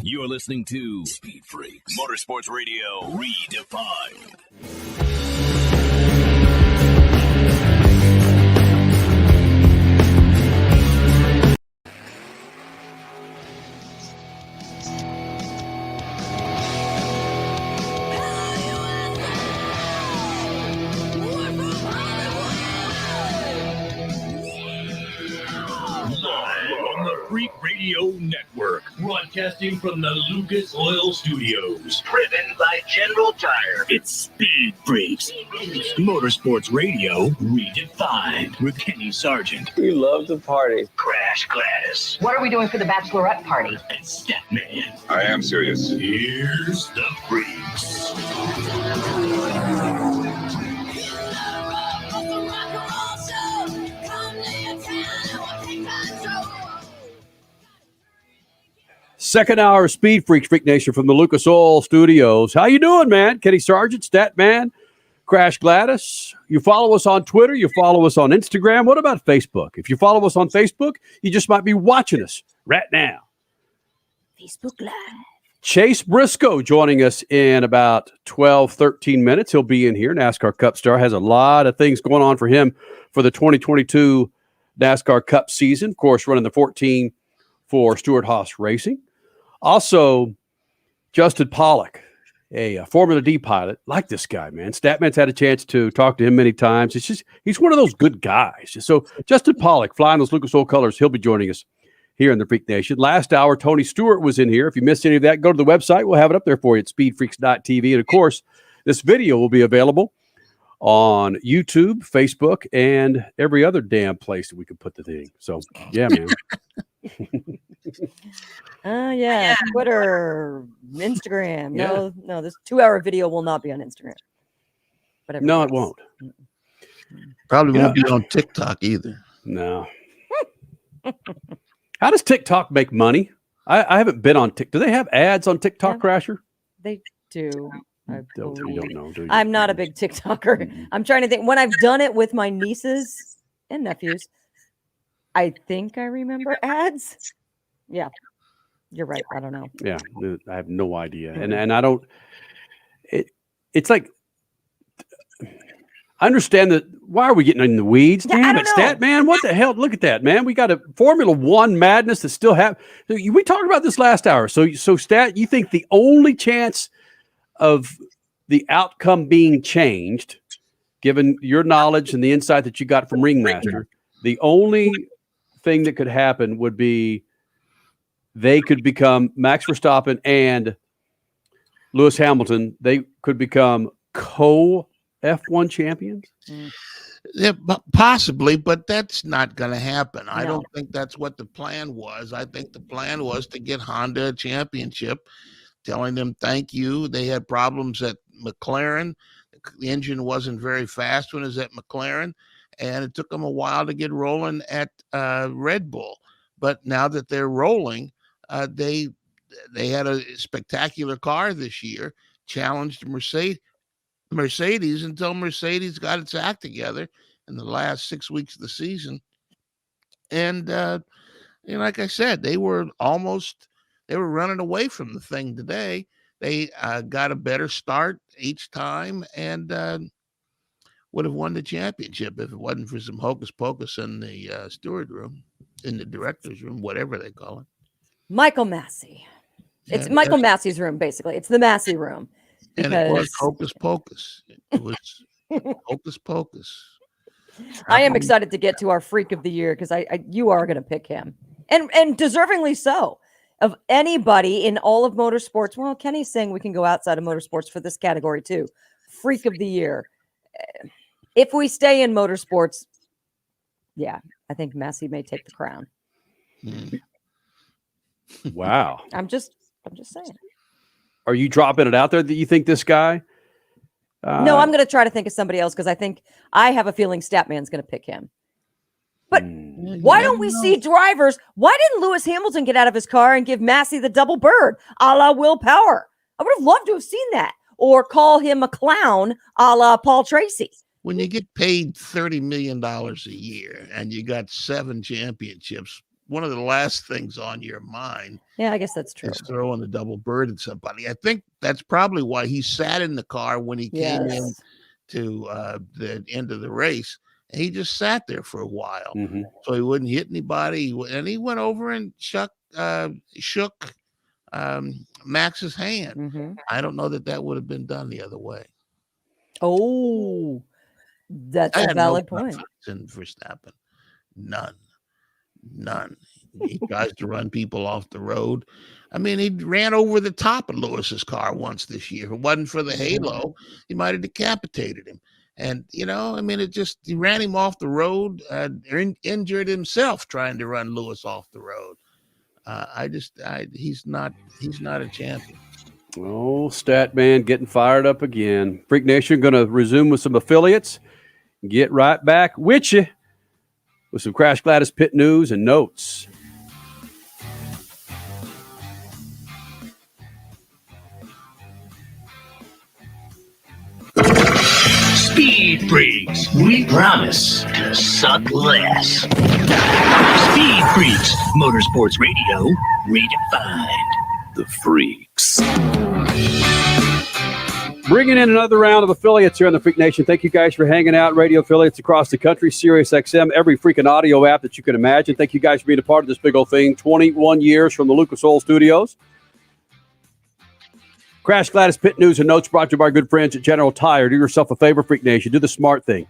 You're listening to Speed Freaks, Motorsports Radio, redefined. Freak Radio Network, broadcasting from the Lucas Oil Studios. Driven by General Tire. It's Speed Freaks. Motorsports Radio redefined with Kenny Sargent. We love to party. Crash Gladys. What are we doing for the bachelorette party? And Statman. I am serious. Here's the Freaks. Second hour of Speed Freaks, Freak Nation from the Lucas Oil Studios. How you doing, man? Kenny Sargent, Statman, Crash Gladys. You follow us on Twitter. You follow us on Instagram. What about Facebook? If you follow us on Facebook, you just might be watching us right now. Facebook Live. Chase Briscoe joining us in about 12, 13 minutes. He'll be in here. NASCAR Cup star. Has a lot of things going on for him for the 2022 NASCAR Cup season. Of course, running the 14 for Stewart Haas Racing. Also, Justin Pawlak, a Formula D pilot. Like this guy, man. Statman's had a chance to talk to him many times. It's just, he's one of those good guys. So Justin Pawlak, flying those Lucas Oil colors, he'll be joining us here in the Freak Nation. Last hour, Tony Stewart was in here. If you missed any of that, go to the website. We'll have it up there for you at speedfreaks.tv. And, of course, this video will be available on YouTube, Facebook, and every other damn place that we could put the thing. So, yeah, man. Yeah, Twitter, Instagram. No, this 2-hour video will not be on Instagram. But no, it won't. Probably won't be on TikTok either. No. How does TikTok make money? I haven't been on TikTok. Do they have ads on TikTok, Crasher? They do. You don't know, do you? I'm not a big TikToker. I'm trying to think. When I've done it with my nieces and nephews, I think I remember ads. Yeah, you're right. I don't know. Yeah, I have no idea, and I don't. It's like I understand that. Why are we getting in the weeds? Damn it, Stat man! What the hell? Look at that, man. We got a Formula One madness that still have. We talked about this last hour. So Stat, you think the only chance of the outcome being changed, given your knowledge and the insight that you got from Ringmaster, the only thing that could happen would be they could become Max Verstappen and Lewis Hamilton. They could become co-F1 champions. Yeah, possibly, but that's not going to happen. No. I don't think that's what the plan was. I think the plan was to get Honda a championship, telling them thank you. They had problems at McLaren. The engine wasn't very fast when it was at McLaren, and it took them a while to get rolling at Red Bull. But now that they're rolling, they had a spectacular car this year, challenged Mercedes until Mercedes got its act together in the last 6 weeks of the season. And like I said, they were running away from the thing today. They got a better start each time and would have won the championship if it wasn't for some hocus pocus in the steward room, in the director's room, whatever they call it. Michael Massey. It's Michael Massey's room, basically. It's the Massey room. And it was hocus pocus. It was hocus pocus. I am excited to get to our Freak of the Year because you are going to pick him. And deservingly so. Of anybody in all of motorsports. Well, Kenny's saying we can go outside of motorsports for this category too. Freak of the Year. If we stay in motorsports, yeah, I think Massey may take the crown. Wow. I'm just saying. Are you dropping it out there that you think this guy? No, I'm going to try to think of somebody else because I have a feeling Statman's going to pick him. But why don't we see drivers? Why didn't Lewis Hamilton get out of his car and give Massey the double bird, a la Will Power? I would have loved to have seen that. Or call him a clown, a la Paul Tracy. When you get paid $30 million a year and you got 7 championships, one of the last things on your mind, yeah, I guess that's true, is throwing the double bird at somebody. I think that's probably why he sat in the car when he came in to the end of the race. And he just sat there for a while, so he wouldn't hit anybody. And he went over and shook Max's hand. I don't know that would have been done the other way. Oh, that's a valid point. In Verstappen, none. He tries to run people off the road. I mean, he ran over the top of Lewis's car once this year. If it wasn't for the halo, he might have decapitated him. And, you know, I mean, he ran him off the road, injured himself trying to run Lewis off the road. He's not a champion. Oh, stat man getting fired up again. Freak Nation going to resume with some affiliates. Get right back with you with some Crash Gladys pit news and notes. Speed Freaks, we promise to suck less. Speed Freaks, Motorsports Radio, redefined. The Freaks. Bringing in another round of affiliates here on the Freak Nation. Thank you guys for hanging out. Radio affiliates across the country, Sirius XM, every freaking audio app that you can imagine. Thank you guys for being a part of this big old thing. 21 years from the Lucas Oil Studios. Crash Gladys pit news and notes brought to you by our good friends at General Tire. Do yourself a favor, Freak Nation. Do the smart thing.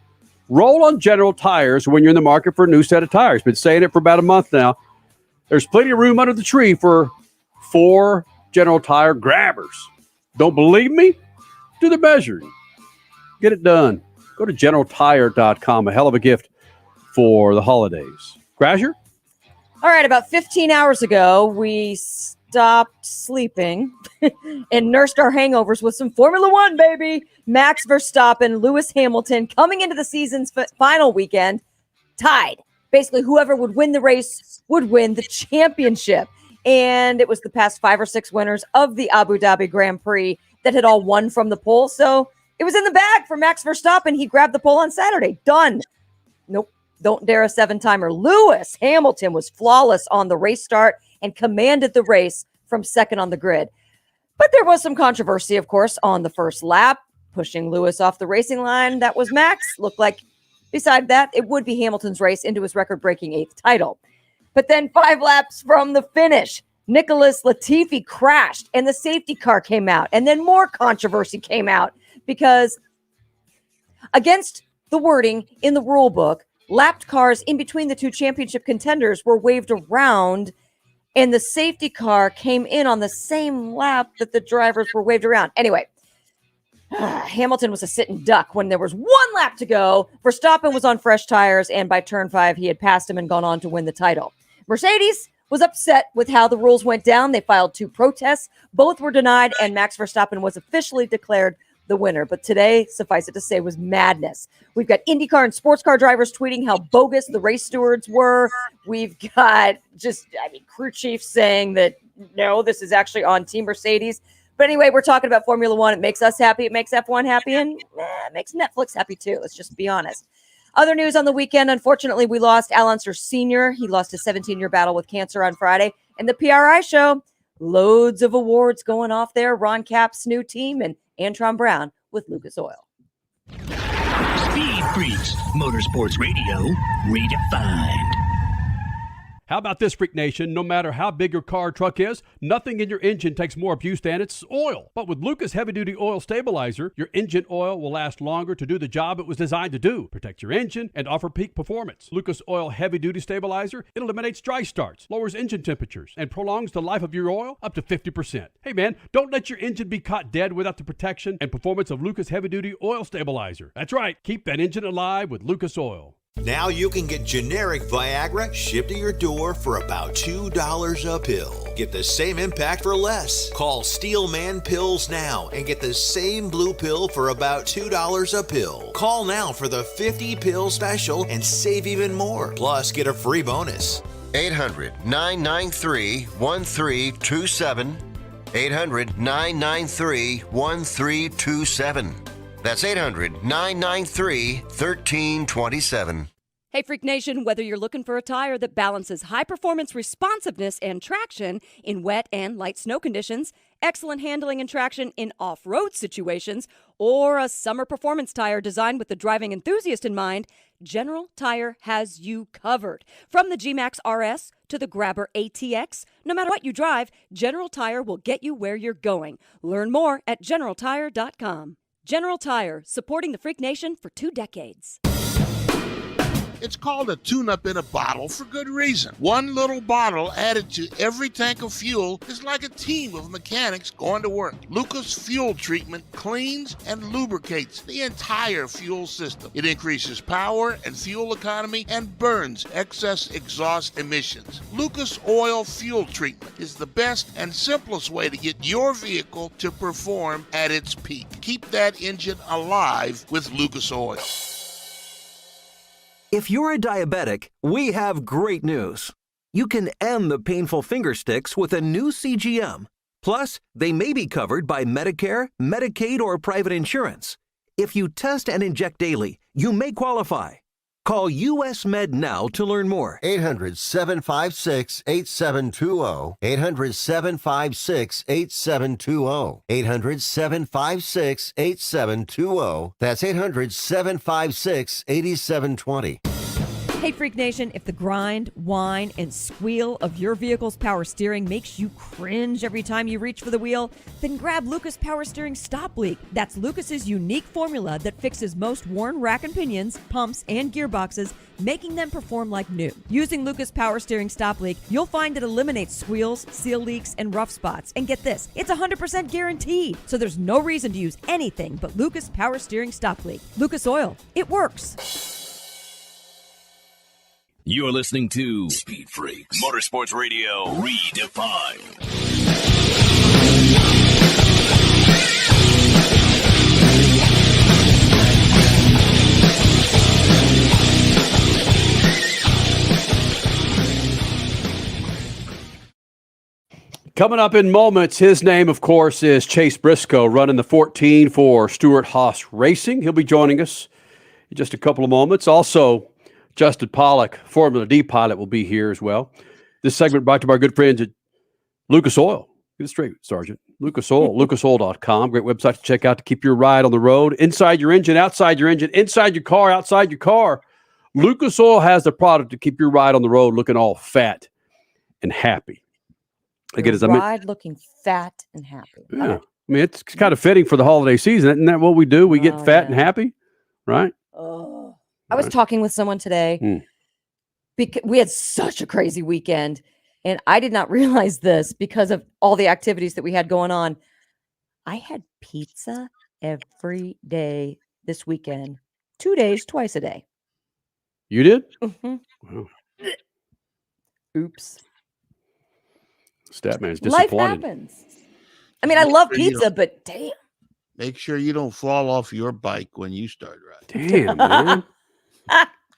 Roll on General Tires when you're in the market for a new set of tires. Been saying it for about a month now. There's plenty of room under the tree for 4 General Tire grabbers. Don't believe me? Do the measuring. Get it done. Go to GeneralTire.com. A hell of a gift for the holidays. Crasher? All right, about 15 hours ago, we stopped sleeping and nursed our hangovers with some Formula One, baby. Max Verstappen, Lewis Hamilton coming into the season's final weekend, tied. Basically, whoever would win the race would win the championship. And it was the past 5 or 6 winners of the Abu Dhabi Grand Prix that had all won from the pole. So it was in the bag for Max Verstappen. He grabbed the pole on Saturday. Done. Nope. Don't dare a 7-timer. Lewis Hamilton was flawless on the race start and commanded the race from second on the grid. But there was some controversy, of course, on the first lap, pushing Lewis off the racing line. That was Max. Looked like, beside that, it would be Hamilton's race into his record-breaking 8th title. But then 5 laps from the finish, Nicholas Latifi crashed and the safety car came out. And then more controversy came out because against the wording in the rule book, lapped cars in between the 2 championship contenders were waved around, and the safety car came in on the same lap that the drivers were waved around. Anyway, Hamilton was a sitting duck when there was 1 lap to go. Verstappen was on fresh tires, and by turn 5, he had passed him and gone on to win the title. Mercedes was upset with how the rules went down. They filed 2 protests. Both were denied, and Max Verstappen was officially declared the winner. But today, suffice it to say, was madness. We've got IndyCar and sports car drivers tweeting how bogus the race stewards were. We've got crew chiefs saying that, no, this is actually on Team Mercedes. But anyway, we're talking about Formula One. It makes us happy. It makes F1 happy. And it makes Netflix happy, too. Let's just be honest. Other news on the weekend, unfortunately, we lost Al Unser Sr. He lost a 17-year battle with cancer on Friday. And the PRI show, loads of awards going off there. Ron Cap's new team and Antron Brown with Lucas Oil. Speed Freaks, Motorsports Radio, redefined. How about this, Freak Nation? No matter how big your car or truck is, nothing in your engine takes more abuse than its oil. But with Lucas Heavy Duty Oil Stabilizer, your engine oil will last longer to do the job it was designed to do. Protect your engine and offer peak performance. Lucas Oil Heavy Duty Stabilizer, it eliminates dry starts, lowers engine temperatures, and prolongs the life of your oil up to 50%. Hey man, don't let your engine be caught dead without the protection and performance of Lucas Heavy Duty Oil Stabilizer. That's right, keep that engine alive with Lucas Oil. Now you can get generic Viagra shipped to your door for about $2 a pill. Get the same impact for less. Call Steelman Pills now and get the same blue pill for about $2 a pill. Call now for the 50-pill special and save even more. Plus, get a free bonus. 800-993-1327. 800-993-1327. That's 800-993-1327. Hey, Freak Nation, whether you're looking for a tire that balances high-performance responsiveness and traction in wet and light snow conditions, excellent handling and traction in off-road situations, or a summer performance tire designed with the driving enthusiast in mind, General Tire has you covered. From the G-Max RS to the Grabber ATX, no matter what you drive, General Tire will get you where you're going. Learn more at GeneralTire.com. General Tire, supporting the Freak Nation for 2 decades. It's called a tune-up in a bottle for good reason. One little bottle added to every tank of fuel is like a team of mechanics going to work. Lucas Fuel Treatment cleans and lubricates the entire fuel system. It increases power and fuel economy and burns excess exhaust emissions. Lucas Oil Fuel Treatment is the best and simplest way to get your vehicle to perform at its peak. Keep that engine alive with Lucas Oil. If you're a diabetic, we have great news. You can end the painful finger sticks with a new CGM. Plus, they may be covered by Medicare, Medicaid, or private insurance. If you test and inject daily, you may qualify. Call US Med now to learn more. 800-756-8720. 800-756-8720. 800-756-8720. That's 800-756-8720. Hey, Freak Nation, if the grind, whine, and squeal of your vehicle's power steering makes you cringe every time you reach for the wheel, then grab Lucas Power Steering Stop Leak. That's Lucas's unique formula that fixes most worn rack and pinions, pumps, and gearboxes, making them perform like new. Using Lucas Power Steering Stop Leak, you'll find it eliminates squeals, seal leaks, and rough spots. And get this, it's 100% guaranteed, so there's no reason to use anything but Lucas Power Steering Stop Leak. Lucas Oil, it works. You're listening to Speed Freaks, Motorsports Radio Redefined. Coming up in moments, his name, of course, is Chase Briscoe, running the 14 for Stewart-Haas Racing. He'll be joining us in just a couple of moments. Also, Justin Pawlak, Formula D pilot, will be here as well. This segment brought to you by our good friends at Lucas Oil. Get it straight, Sergeant. Lucas Oil, lucasoil.com. Great website to check out to keep your ride on the road. Inside your engine, outside your engine, inside your car, outside your car. Lucas Oil has the product to keep your ride on the road looking all fat and happy. Your ride looking fat and happy. Yeah. I mean, it's kind of fitting for the holiday season. Isn't that what we do? We get fat and happy, right? Oh, I was talking with someone today because we had such a crazy weekend, and I did not realize this because of all the activities that we had going on. I had pizza every day this weekend, 2 days, twice a day. You did? Mm-hmm. Wow. Oops. Statman's Life disappointed. happens. I mean, I love pizza, but damn. Make sure you don't fall off your bike when you start riding. Damn, man.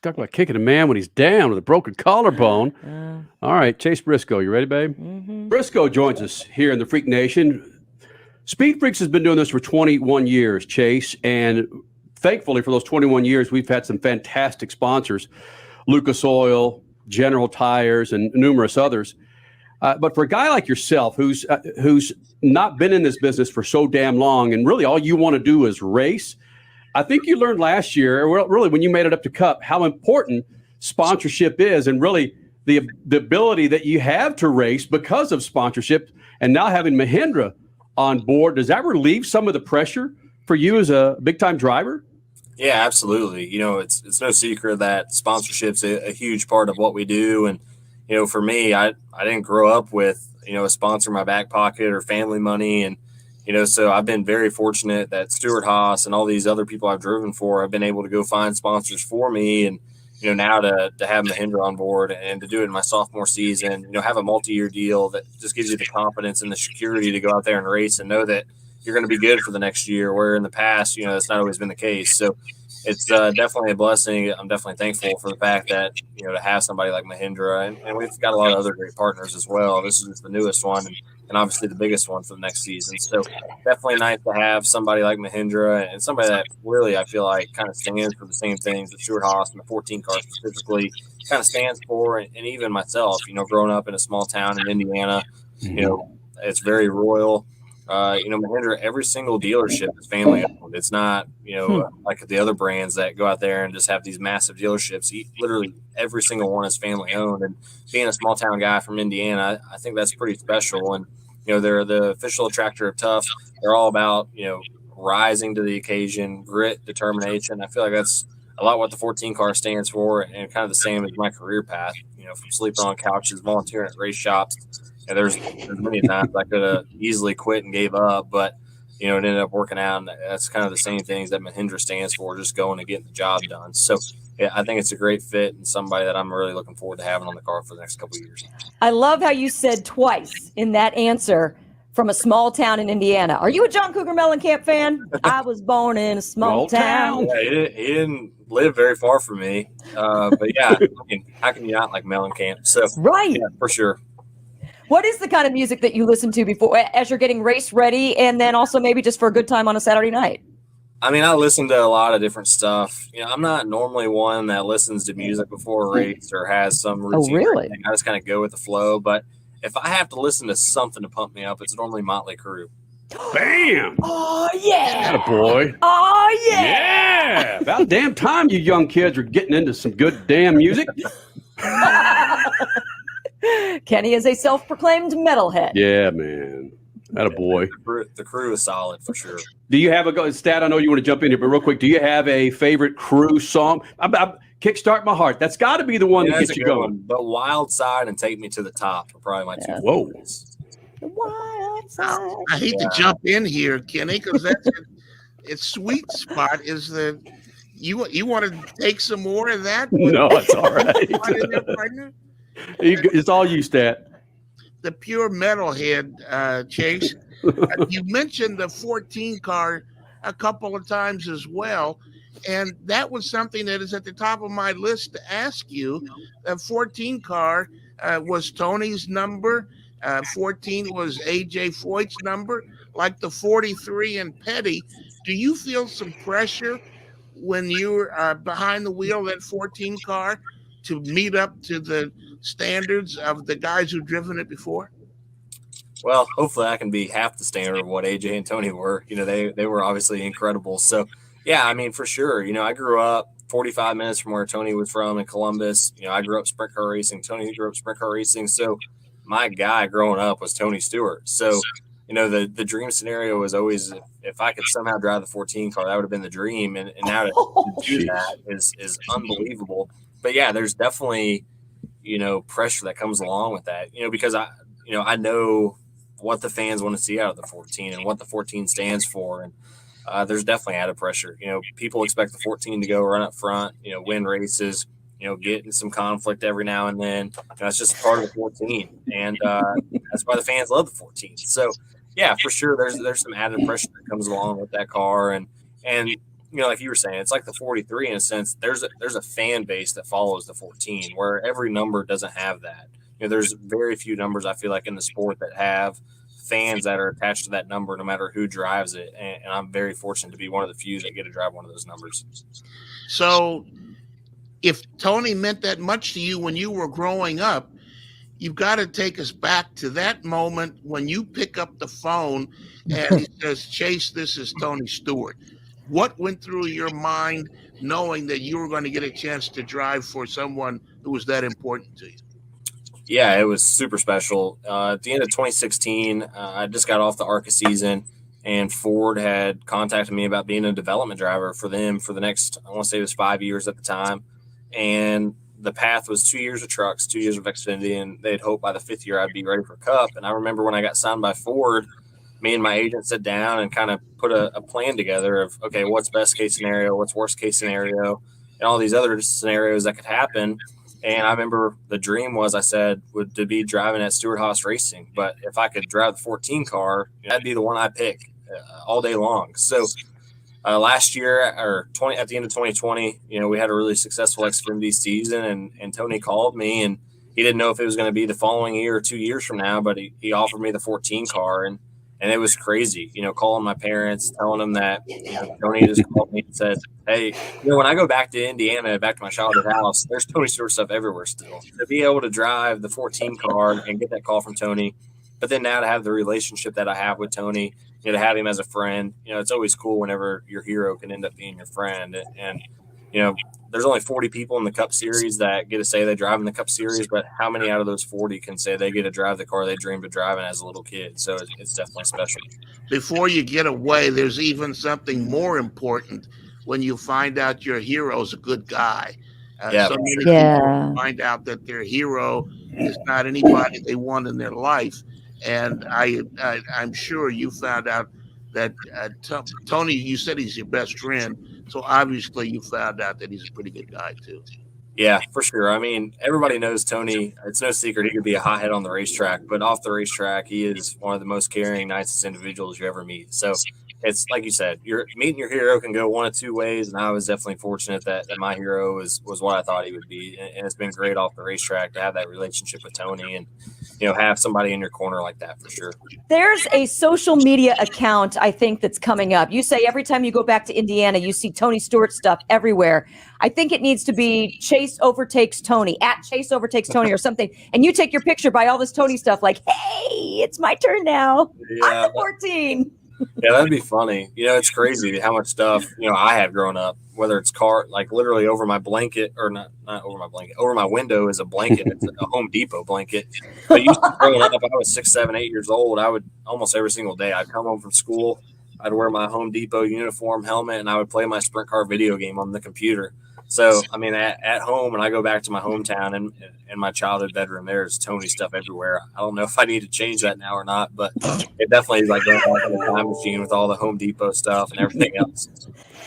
Talk about kicking a man when he's down with a broken collarbone. All right, Chase Briscoe, you ready, babe? Mm-hmm. Briscoe joins us here in the Freak Nation. Speed Freaks has been doing this for 21 years, Chase, and thankfully for those 21 years, we've had some fantastic sponsors, Lucas Oil, General Tires, and numerous others. But for a guy like yourself, who's not been in this business for so damn long, and really all you want to do is race, I think you learned last year, or really when you made it up to Cup, how important sponsorship is, and really the ability that you have to race because of sponsorship. And now having Mahindra on board, does that relieve some of the pressure for you as a big-time driver? Yeah, absolutely. You know, it's no secret that sponsorship's a huge part of what we do. And, you know, for me, I didn't grow up with, you know, a sponsor in my back pocket or family money. And, you know, so I've been very fortunate that Stewart-Haas and all these other people I've driven for have been able to go find sponsors for me. And, you know, now to have Mahindra on board and to do it in my sophomore season, you know, have a multi-year deal that just gives you the confidence and the security to go out there and race and know that you're going to be good for the next year, where in the past, you know, that's not always been the case. So it's definitely a blessing. I'm definitely thankful for the fact that, you know, to have somebody like Mahindra, and we've got a lot of other great partners as well. This is just the newest one and obviously the biggest one for the next season. So definitely nice to have somebody like Mahindra and somebody that really, I feel like, kind of stands for the same things that Stewart-Haas and the 14 car specifically kind of stands for. And even myself, you know, growing up in a small town in Indiana, you know, it's very royal. You know, Mahindra, every single dealership is family owned. It's not, you know, like the other brands that go out there and just have these massive dealerships. Literally every single one is family owned. And being a small town guy from Indiana, I think that's pretty special. And, you know, they're the official attractor of Tough. They're all about, you know, rising to the occasion, grit, determination. I feel like that's a lot what the 14 car stands for, and kind of the same as my career path. From sleeping on couches, volunteering at race shops. And there's many times I could have easily quit and gave up, but it ended up working out. And that's kind of the same things that Mahindra stands for, just going and getting the job done. So yeah, I think it's a great fit and somebody that I'm really looking forward to having on the car for the next couple of years. I love how you said twice in that answer from a small town in Indiana. Are you a John Cougar Mellencamp fan? I was born in a small town. Yeah, he didn't live very far from me. But yeah, how can you not like Mellencamp? So right, yeah, for sure. What is the kind of music that you listen to before, as you're getting race ready, and then also maybe just for a good time on a Saturday night? I mean, I listen to a lot of different stuff. I'm not normally one that listens to music before a race or has some routine. Oh, really? I just kind of go with the flow. But if I have to listen to something to pump me up, it's normally Motley Crue. Bam! Oh, yeah. Attaboy. Oh, yeah. Yeah. About damn time you young kids are getting into some good damn music. Kenny is a self-proclaimed metalhead. Yeah, man. Attaboy. The Crew is solid for sure. Do you have a stat? I know you want to jump in here, but real quick, do you have a favorite Crew song? Kickstart My Heart. That's got to be the one that gets you going. But Wild Side and Take Me to the Top are probably my two. Whoa. Wild Side. I hate to jump in here, Kenny, because that's its sweet spot is the you want to take some more of that? No, it's all right. It's all you, Stat. The pure metalhead, Chase. You mentioned the 14 car a couple of times as well, and that was something that is at the top of my list to ask you. The 14 car was Tony's number. 14 was AJ Foyt's number. Like the 43 and Petty, do you feel some pressure when you're behind the wheel of that 14 car to meet up to the standards of the guys who've driven it before? Well, hopefully I can be half the standard of what AJ and Tony were. They were obviously incredible. So, yeah, I mean, for sure. I grew up 45 minutes from where Tony was from in Columbus. I grew up sprint car racing. Tony grew up sprint car racing. So my guy growing up was Tony Stewart. So, the dream scenario was always if I could somehow drive the 14 car, that would have been the dream. And now to do that is unbelievable. But, yeah, there's definitely, pressure that comes along with that, because I know what the fans want to see out of the 14 and what the 14 stands for. And there's definitely added pressure. People expect the 14 to go run up front, win races, get in some conflict every now and then. That's just part of the 14. And that's why the fans love the 14. So, yeah, for sure, there's some added pressure that comes along with that car. And like you were saying, it's like the 43 in a sense. There's a fan base that follows the 14 where every number doesn't have that. There's very few numbers I feel like in the sport that have fans that are attached to that number no matter who drives it. And I'm very fortunate to be one of the few that get to drive one of those numbers. So if Tony meant that much to you when you were growing up, you've got to take us back to that moment when you pick up the phone and he says, Chase, this is Tony Stewart. What went through your mind knowing that you were going to get a chance to drive for someone who was that important to you? Yeah, it was super special. At the end of 2016, I just got off the ARCA season, and Ford had contacted me about being a development driver for them for the next, I want to say it was 5 years at the time. And the path was 2 years of trucks, 2 years of Xfinity, and they'd hoped by the 5th year I'd be ready for Cup. And I remember when I got signed by Ford, me and my agent sat down and kind of put a plan together of, okay, what's best case scenario, what's worst case scenario, and all these other scenarios that could happen. And I remember the dream was, I said, would to be driving at Stewart Haas Racing. But if I could drive the 14 car, that'd be the one I pick all day long. So last year, at the end of 2020, we had a really successful Xfinity season, and Tony called me, and he didn't know if it was going to be the following year or 2 years from now, but he offered me the 14 car, and it was crazy, calling my parents, telling them that Tony just called me and said, hey, when I go back to Indiana, back to my childhood house, there's Tony Stewart stuff everywhere still. To be able to drive the 14 car and get that call from Tony, but then now to have the relationship that I have with Tony, to have him as a friend, it's always cool whenever your hero can end up being your friend. And there's only 40 people in the Cup Series that get to say they drive in the Cup Series, but how many out of those 40 can say they get to drive the car they dreamed of driving as a little kid? So it's definitely special. Before you get away, there's even something more important, when you find out your hero's a good guy. Yeah. So many people find out that their hero is not anybody they want in their life. And I'm sure you found out that Tony, you said he's your best friend. So obviously you found out that he's a pretty good guy too. Yeah, for sure. I mean, everybody knows Tony. It's no secret he could be a hothead on the racetrack, but off the racetrack, he is one of the most caring, nicest individuals you ever meet. So it's like you said, you're meeting your hero can go one of two ways, and I was definitely fortunate that my hero was what I thought he would be, and it's been great off the racetrack to have that relationship with Tony and have somebody in your corner like that for sure. There's a social media account I think that's coming up. You say every time you go back to Indiana, you see Tony Stewart stuff everywhere. I think it needs to be Chase Overtakes Tony, at Chase Overtakes Tony or something. And you take your picture by all this Tony stuff like, hey, it's my turn now. I'm the 14. Yeah, that'd be funny. It's crazy how much stuff, I had growing up, whether it's like literally over my blanket or not over my blanket, over my window is a blanket. It's a Home Depot blanket. But growing up, I was 6, 7, 8 years old. I would almost every single day, I'd come home from school. I'd wear my Home Depot uniform helmet and I would play my sprint car video game on the computer. So, I mean, at home, when I go back to my hometown and in my childhood bedroom, there's Tony stuff everywhere. I don't know if I need to change that now or not, but it definitely is like going back in the time machine with all the Home Depot stuff and everything else.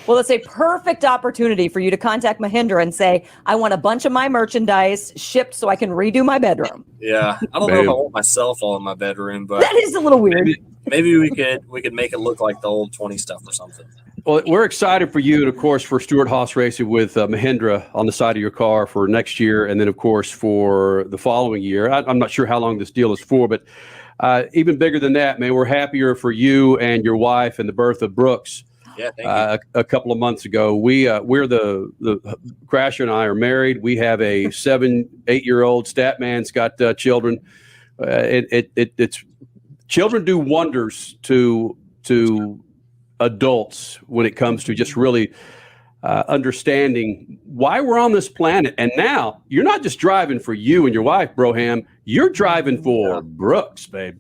Well, it's a perfect opportunity for you to contact Mahindra and say, I want a bunch of my merchandise shipped so I can redo my bedroom. Yeah, I don't know if I want myself all in my bedroom, but that is a little weird. Maybe we could make it look like the old 20 stuff or something. Well, we're excited for you, and of course for Stewart Haas Racing with Mahindra on the side of your car for next year, and then of course for the following year. I'm not sure how long this deal is for, but even bigger than that, man, we're happier for you and your wife and the birth of Brooks. Yeah, thank you. A couple of months ago, we're the Crasher and I are married. We have a 7-8-year-old. Statman's got children. It's children do wonders to adults when it comes to just really understanding why we're on this planet. And now you're not just driving for you and your wife, Broham. You're driving for Brooks, babe.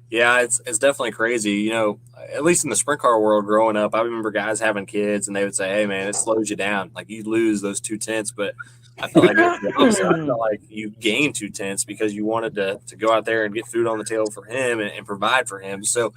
Yeah, it's definitely crazy. At least in the sprint car world growing up, I remember guys having kids and they would say, hey, man, it slows you down. Like you lose those 2/10, but I felt like I felt like you gained 2/10 because you wanted to go out there and get food on the table for him and provide for him. So,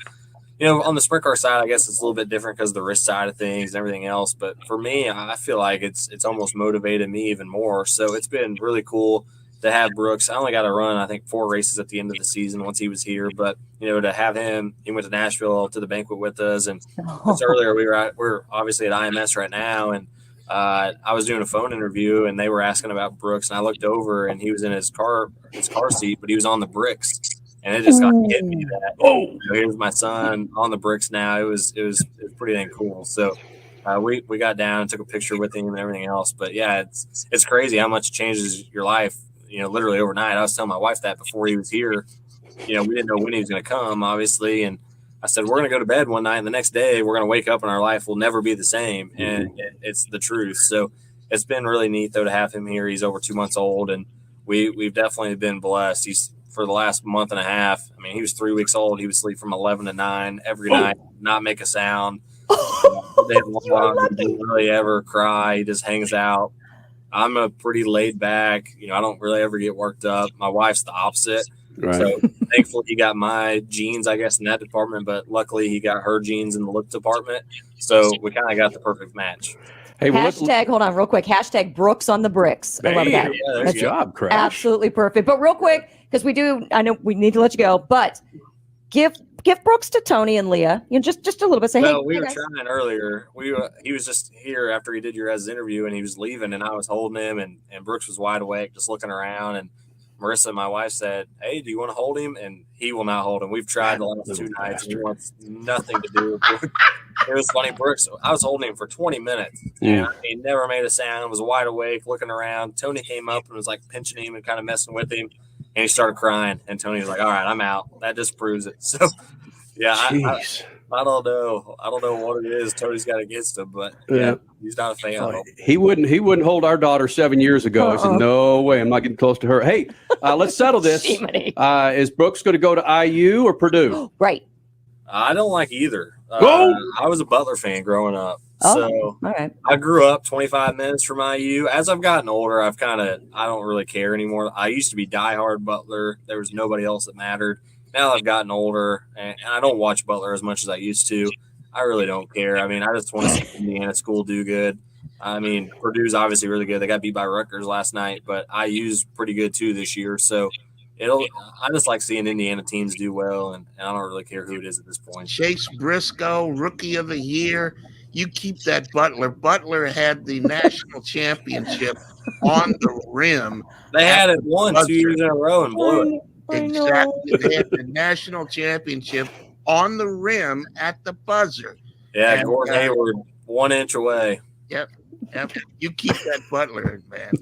on the sprint car side, I guess it's a little bit different because of the risk side of things and everything else. But for me, I feel like it's almost motivated me even more. So it's been really cool to have Brooks. I only got to run, I think, 4 races at the end of the season once he was here. But, to have him, he went to Nashville to the banquet with us. And just earlier, we're obviously at IMS right now. And I was doing a phone interview and they were asking about Brooks. And I looked over and he was in his car seat, but he was on the bricks. And it just got hit me that, here's my son on the bricks now. It was pretty dang cool. So we got down and took a picture with him and everything else. But yeah, it's crazy how much it changes your life, literally overnight. I was telling my wife that before he was here. We didn't know when he was going to come, obviously. And I said, we're going to go to bed one night and the next day we're going to wake up and our life will never be the same. And it's the truth. So it's been really neat, though, to have him here. He's over 2 months old, and we've definitely been blessed. For the last month and a half, I mean, he was 3 weeks old. He would sleep from 11 to 9 every night, not make a sound. He didn't really ever cry. He just hangs out. I'm a pretty laid back. I don't really ever get worked up. My wife's the opposite. Right. So thankfully he got my genes, I guess, in that department, but luckily he got her genes in the look department. So we kind of got the perfect match. Hey, hashtag, hold on real quick. Hashtag Brooks on the bricks. I love that. Yeah, good job, Crash. Absolutely perfect. But real quick, because I know we need to let you go, but give Brooks to Tony and Leah. Just a little bit. Say, well, hey, we were trying earlier. He was just here after he did your guys' interview, and he was leaving, and I was holding him, and Brooks was wide awake, just looking around, and Marissa, my wife, said, hey, do you want to hold him? And he will not hold him. We've tried the last 2 nights, and he wants nothing to do with it. It was funny. Brooks, I was holding him for 20 minutes, and he never made a sound, was wide awake, looking around. Tony came up and was like pinching him and kind of messing with him, and he started crying, and Tony was like, all right, I'm out. That just proves it. So, yeah, I don't know. I don't know what it is Tony's got against him, but yeah, he's not a fan of him. He wouldn't hold our daughter 7 years ago. He said, no way, I'm not getting close to her. Hey, let's settle this. Is Brooks going to go to IU or Purdue? Right. I don't like either. I was a Butler fan growing up. Oh, So all right. I grew up 25 minutes from IU. As I've gotten older, I don't really care anymore. I used to be diehard Butler. There was nobody else that mattered. Now I've gotten older, and I don't watch Butler as much as I used to. I really don't care. I mean, I just want to see Indiana school do good. I mean, Purdue's obviously really good. They got beat by Rutgers last night, but IU's pretty good too this year. So I just like seeing Indiana teams do well, and I don't really care who it is at this point. Chase Briscoe, Rookie of the Year. You keep that Butler. Butler had the national championship on the rim. They had it 2 years in a row and blew it. Exactly. They had the national championship on the rim at the buzzer. Yeah, and Gordon Hayward 1 inch away. Yep. You keep that Butler, man.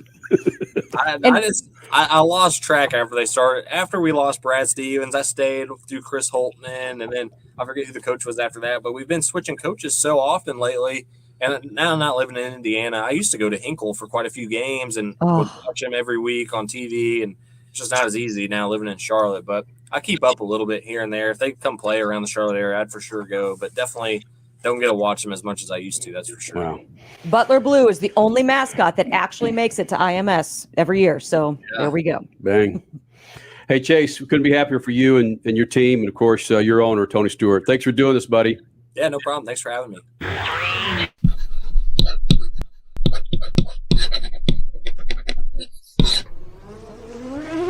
I lost track after we lost Brad Stevens. I stayed through Chris Holtman, and then I forget who the coach was after that. But we've been switching coaches so often lately, and now I'm not living in Indiana. I used to go to Hinkle for quite a few games and would watch him every week on TV, and it's just not as easy now living in Charlotte. But I keep up a little bit here and there. If they come play around the Charlotte area, I'd for sure go. But definitely don't get to watch them as much as I used to. That's for sure. Wow. Butler Blue is the only mascot that actually makes it to IMS every year. So there we go. Bang. Hey, Chase, we couldn't be happier for you and your team. And, of course, your owner, Tony Stewart. Thanks for doing this, buddy. Yeah, no problem. Thanks for having me.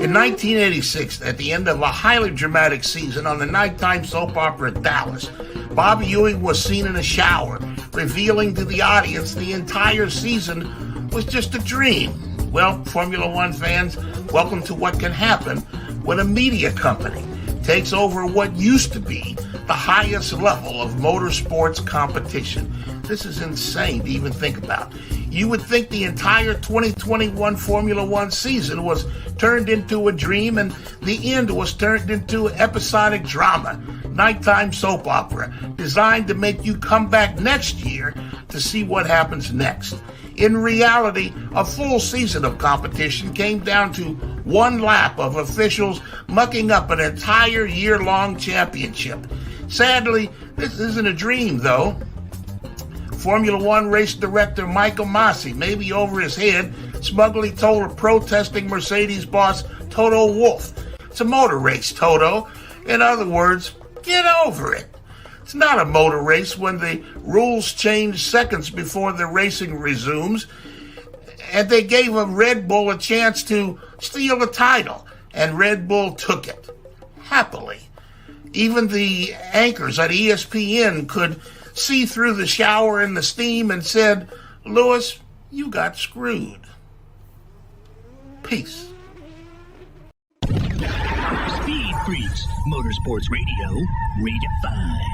In 1986, at the end of a highly dramatic season on the nighttime soap opera Dallas, Bobby Ewing was seen in a shower, revealing to the audience the entire season was just a dream. Well, Formula One fans, welcome to what can happen when a media company takes over what used to be the highest level of motorsports competition. This is insane to even think about. You would think the entire 2021 Formula One season was turned into a dream and the end was turned into episodic drama, nighttime soap opera, designed to make you come back next year to see what happens next. In reality, a full season of competition came down to one lap of officials mucking up an entire year-long championship. Sadly, this isn't a dream, though. Formula One race director Michael Masi, maybe over his head, smugly told a protesting Mercedes boss Toto Wolff, "It's a motor race, Toto. In other words, get over it. It's not a motor race when the rules change seconds before the racing resumes." And they gave a Red Bull a chance to steal the title, and Red Bull took it happily. Even the anchors at ESPN could see through the shower and the steam and said, "Lewis, you got screwed." Peace. Speed Freaks, Motorsports Radio, redefined.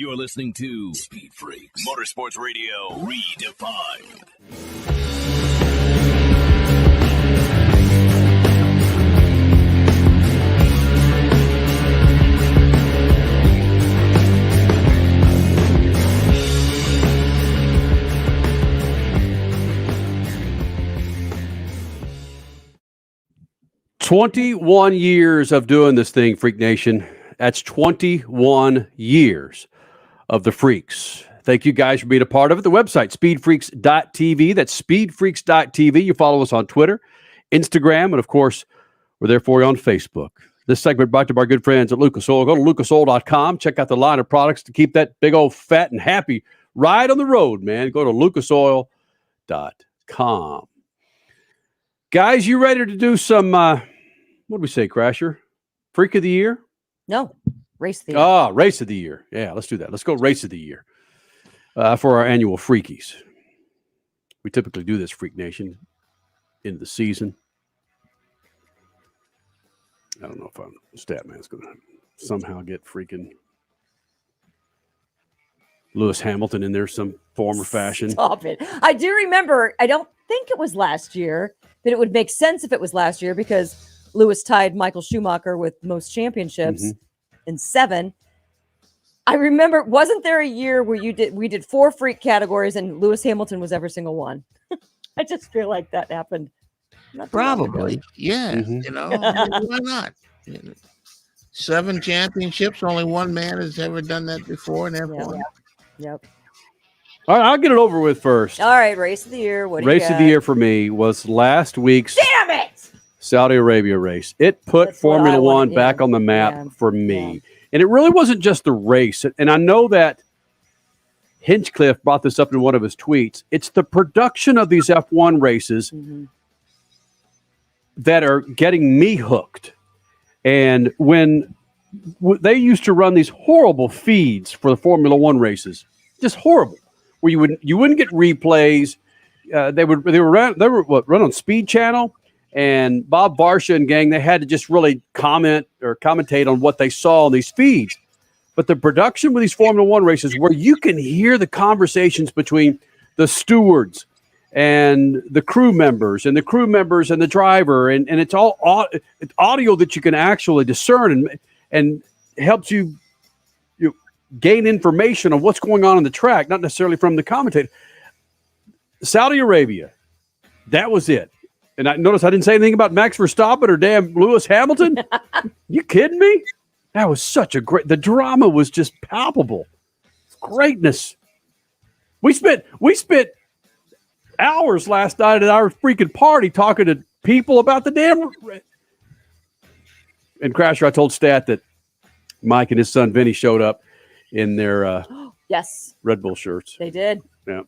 You're listening to Speed Freaks Motorsports Radio Redefined. 21 years of doing this thing, Freak Nation. That's 21 years of the Freaks. Thank you guys for being a part of it. The website, speedfreaks.tv. That's speedfreaks.tv. You follow us on Twitter, Instagram, and, of course, we're there for you on Facebook. This segment brought to you by our good friends at Lucas Oil. Go to lucasoil.com. Check out the line of products to keep that big old fat and happy ride on the road, man. Go to lucasoil.com. Guys, you ready to do some, what do we say, Crasher? Freak of the Year? No, Race of the Year. Ah, Race of the Year. Yeah, let's do that. Let's go Race of the Year for our annual Freakies. We typically do this, Freak Nation, in the season. I don't know if Statman's going to somehow get freaking Lewis Hamilton in there some form or fashion. Stop it. I do remember, I don't think it was last year, but it would make sense if it was last year because Lewis tied Michael Schumacher with most championships in 7. I remember, wasn't there a year where we did 4 freak categories and Lewis Hamilton was every single one? I just feel like that happened. Probably. Yeah. You know, why not? 7 championships, only one man has ever done that before in F1. Yep. All right, I'll get it over with first. All right, Race of the Year. What do you Race of the Year for me was last week's Damn it! Saudi Arabia race. It put Formula One back on the map for me. And it really wasn't just the race. And I know that Hinchcliffe brought this up in one of his tweets. It's the production of these F1 races that are getting me hooked. And when they used to run these horrible feeds for the Formula One races, just horrible, where you wouldn't get replays. They were run on Speed Channel, and Bob Varsha and gang, they had to just really comment or commentate on what they saw on these feeds. But the production with these Formula One races, where you can hear the conversations between the stewards and the crew members and the driver, and it's all it's audio that you can actually discern and helps you gain information on what's going on the track, not necessarily from the commentator. Saudi Arabia, that was it. And I notice I didn't say anything about Max Verstappen or damn Lewis Hamilton. You kidding me? That was such a the drama was just palpable. Greatness. We spent hours last night at our freaking party talking to people about the damn. And Crasher, I told Stat that Mike and his son Vinny showed up in their yes Red Bull shirts. They did. Yeah.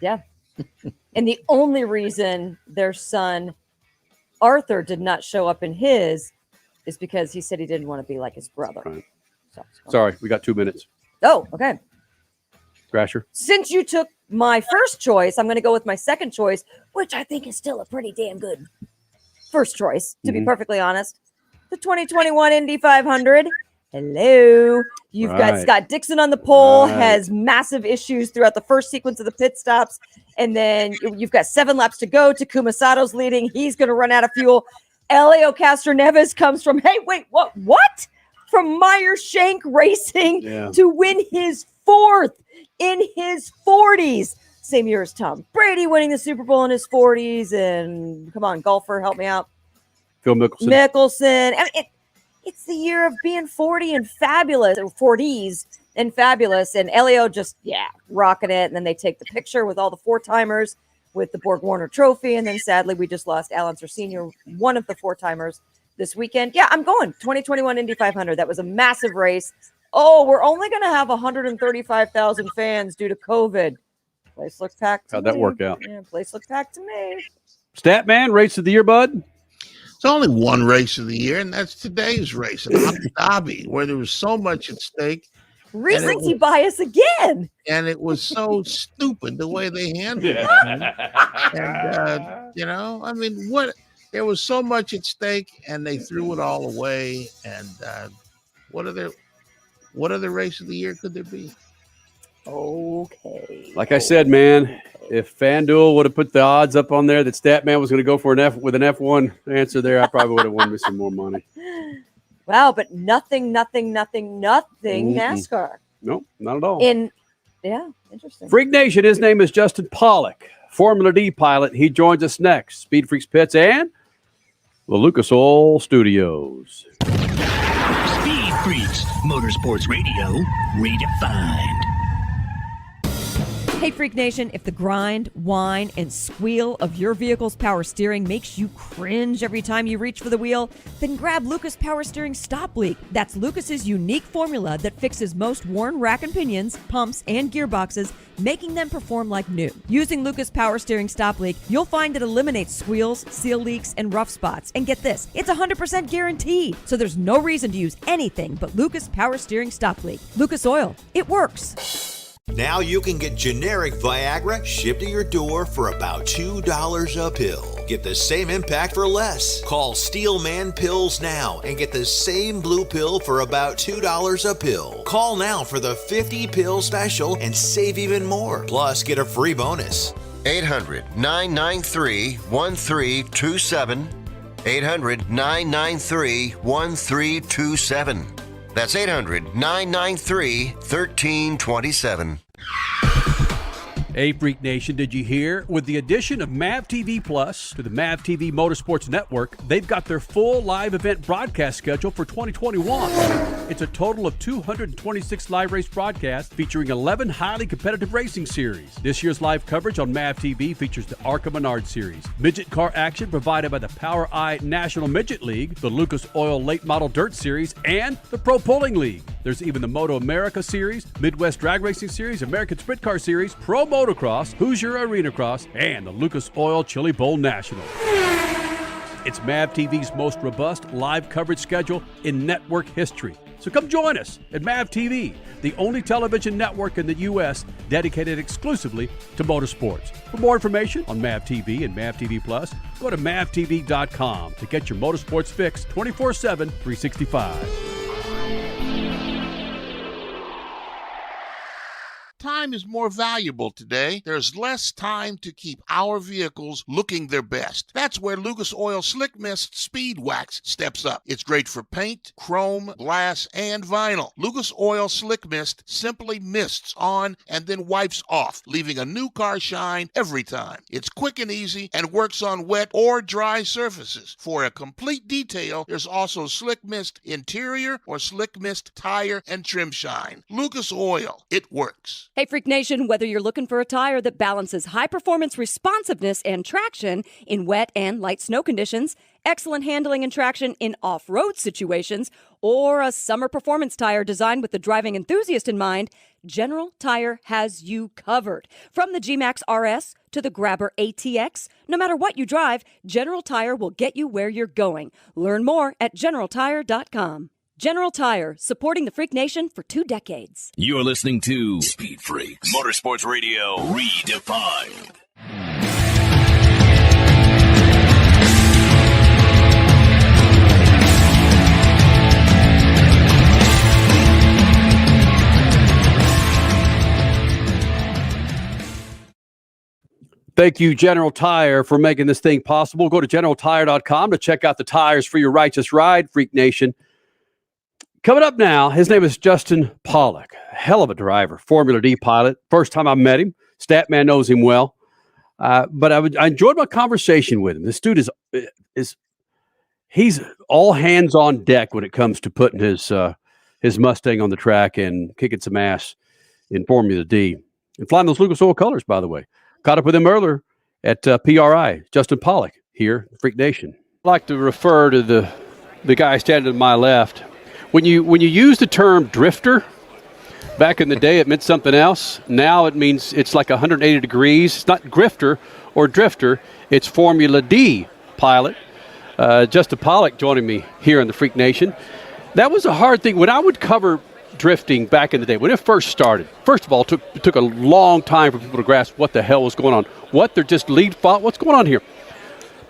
Yeah. And the only reason their son Arthur did not show up in his is because he said he didn't want to be like his brother. Right. Sorry, we got 2 minutes. Oh, okay. Crasher. Since you took my first choice, I'm going to go with my second choice, which I think is still a pretty damn good first choice, to be perfectly honest. The 2021 Indy 500. Hello. You've got Scott Dixon on the pole, has massive issues throughout the first sequence of the pit stops. And then you've got 7 laps to go. Takuma Sato's leading. He's going to run out of fuel. Elio Castroneves comes from, what? From Meyer Shank Racing to win his 4th in his 40s. Same year as Tom Brady winning the Super Bowl in his 40s. And come on, golfer, help me out. Phil Mickelson. I mean, it's the year of being 40 and fabulous, or 40s and fabulous. And Elio just, rocking it. And then they take the picture with all the 4-timers with the Borg Warner Trophy. And then sadly, we just lost Al Unser Sr., one of the 4-timers this weekend. Yeah, I'm going 2021 Indy 500. That was a massive race. Oh, we're only going to have 135,000 fans due to COVID. Place looks packed. How'd that work out? Yeah, place looks packed to me. Statman, race of the year, bud. It's only one race of the year, and that's today's race in Abu Dhabi, where there was so much at stake. Recency bias again. And it was so stupid the way they handled it. And, I mean, there was so much at stake, and they threw it all away. And What other race of the year could there be? Okay. Like I said, man, if FanDuel would have put the odds up on there that Statman was going to go for an F1 answer there, I probably would have won me some more money. Wow, but nothing NASCAR. Nope, not at all. Interesting. Freak Nation, his name is Justin Pawlak, Formula D pilot. He joins us next. Speed Freaks Pits and the Lucas Oil Studios. Speed Freaks, Motorsports Radio, redefined. Hey, Freak Nation, if the grind, whine, and squeal of your vehicle's power steering makes you cringe every time you reach for the wheel, then grab Lucas Power Steering Stop Leak. That's Lucas's unique formula that fixes most worn rack and pinions, pumps, and gearboxes, making them perform like new. Using Lucas Power Steering Stop Leak, you'll find it eliminates squeals, seal leaks, and rough spots. And get this, it's 100% guaranteed, so there's no reason to use anything but Lucas Power Steering Stop Leak. Lucas Oil, it works. Now you can get generic Viagra shipped to your door for about $2 a pill. Get the same impact for less. Call Steelman Pills now and get the same blue pill for about $2 a pill. Call now for the 50-pill special and save even more. Plus, get a free bonus. 800-993-1327. 800-993-1327. That's 800-993-1327. Hey, Freak Nation, did you hear? With the addition of MAV TV Plus to the MAV TV Motorsports Network, they've got their full live event broadcast schedule for 2021. It's a total of 226 live race broadcasts featuring 11 highly competitive racing series. This year's live coverage on MAV TV features the ARCA Menard Series, midget car action provided by the Power Eye National Midget League, the Lucas Oil Late Model Dirt Series, and the Pro Pulling League. There's even the Moto America Series, Midwest Drag Racing Series, American Sprint Car Series, Pro Motocross, Hoosier Arena Cross, and the Lucas Oil Chili Bowl National. It's MAV TV's most robust live coverage schedule in network history. So come join us at MAV TV, the only television network in the U.S. dedicated exclusively to motorsports. For more information on MAV TV and MAV TV Plus, go to mavtv.com to get your motorsports fix 24/7, 365. Time is more valuable today. There's less time to keep our vehicles looking their best. That's where Lucas Oil Slick Mist Speed Wax steps up. It's great for paint, chrome, glass, and vinyl. Lucas Oil Slick Mist simply mists on and then wipes off, leaving a new car shine every time. It's quick and easy and works on wet or dry surfaces. For a complete detail, there's also Slick Mist Interior or Slick Mist Tire and Trim Shine. Lucas Oil, it works. Hey, Freak Nation, whether you're looking for a tire that balances high-performance responsiveness and traction in wet and light snow conditions, excellent handling and traction in off-road situations, or a summer performance tire designed with the driving enthusiast in mind, General Tire has you covered. From the G-Max RS to the Grabber ATX, no matter what you drive, General Tire will get you where you're going. Learn more at GeneralTire.com. General Tire, supporting the Freak Nation for 2 decades. You're listening to Speed Freaks, Motorsports Radio, redefined. Thank you, General Tire, for making this thing possible. Go to GeneralTire.com to check out the tires for your righteous ride, Freak Nation. Coming up now, his name is Justin Pawlak. Hell of a driver, Formula D pilot. First time I met him. Statman knows him well. But I enjoyed my conversation with him. This dude he's all hands on deck when it comes to putting his Mustang on the track and kicking some ass in Formula D. And flying those Lucas Oil colors, by the way. Caught up with him earlier at PRI. Justin Pawlak here, Freak Nation. I'd like to refer to the guy standing to my left. When you use the term drifter, back in the day it meant something else. Now it means it's like 180 degrees. It's not grifter or drifter. It's Formula D pilot. Justin Pawlak joining me here in the Freak Nation. That was a hard thing. When I would cover drifting back in the day, when it first started, first of all, it took a long time for people to grasp what the hell was going on. What, they're just lead fault? What's going on here?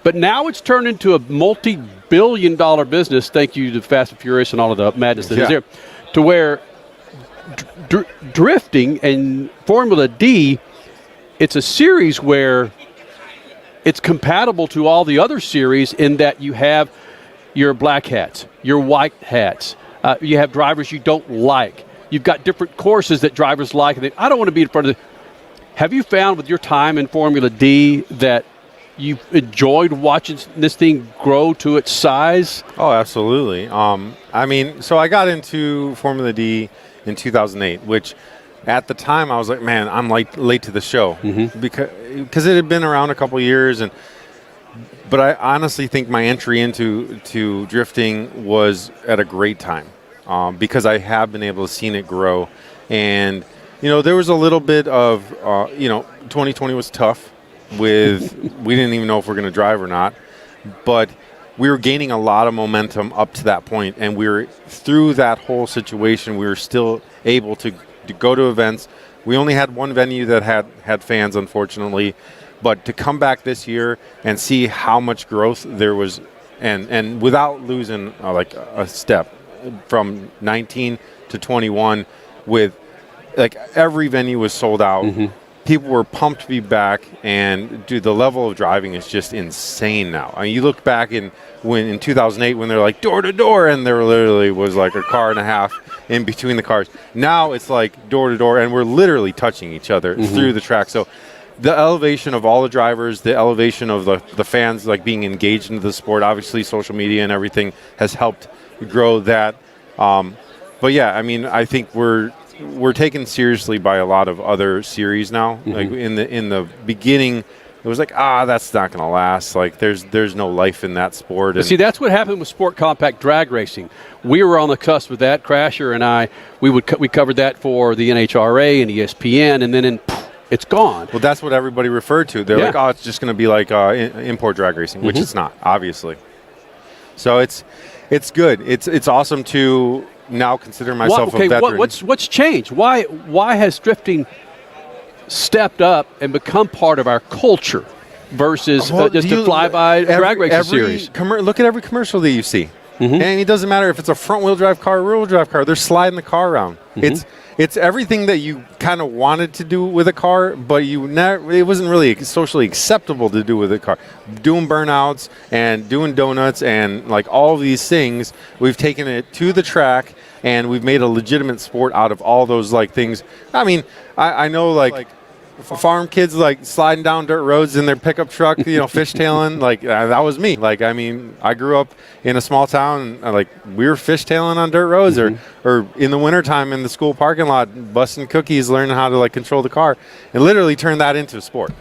But now it's turned into a multi-billion-dollar business, thank you to Fast and Furious and all of the madness that is there, to where drifting and Formula D, it's a series where it's compatible to all the other series in that you have your black hats, your white hats. You have drivers you don't like. You've got different courses that drivers like. And I don't want to be in front of the. Have you found with your time in Formula D that you've enjoyed watching this thing grow to its size? Oh, absolutely. I mean, so I got into Formula D in 2008, which at the time I was like, man, I'm like late to the show because it had been around a couple of years. But I honestly think my entry into drifting was at a great time because I have been able to see it grow. And, there was a little bit of, 2020 was tough with, we didn't even know if we're going to drive or not. But we were gaining a lot of momentum up to that point. And we were, through that whole situation, we were still able to go to events. We only had one venue that had fans, unfortunately. But to come back this year and see how much growth there was, and without losing like a step from 19 to 21, with like every venue was sold out. People were pumped to be back, and dude, the level of driving is just insane now. I mean, you look back in 2008 when they're like door to door, and there literally was like a car and a half in between the cars. Now it's like door to door, and we're literally touching each other through the track. So the elevation of all the drivers, the elevation of the fans like being engaged into the sport, obviously social media and everything has helped grow that. But yeah, I mean, I think we're taken seriously by a lot of other series now. Like in the beginning, it was like, that's not going to last. Like there's no life in that sport. And see, that's what happened with sport compact drag racing. We were on the cusp with that. Crasher and I, we covered that for the NHRA and ESPN, and then it's gone. Well, that's what everybody referred to. They're like, it's just going to be like import drag racing, which it's not, obviously. So it's good. It's awesome to now consider myself a veteran. What's changed? Why has drifting stepped up and become part of our culture versus just a fly-by drag racing series? Look at every commercial that you see. And it doesn't matter if it's a front-wheel drive car or rear-wheel drive car. They're sliding the car around. It's everything that you kind of wanted to do with a car, but it wasn't really socially acceptable to do with a car. Doing burnouts and doing donuts and like all of these things, we've taken it to the track and we've made a legitimate sport out of all those like things. I mean, I know like farm kids like sliding down dirt roads in their pickup truck, fishtailing. Like that was me. Like, I mean, I grew up in a small town, and like we were fishtailing on dirt roads, or in the wintertime in the school parking lot, busting cookies, learning how to like control the car, and literally turn that into a sport.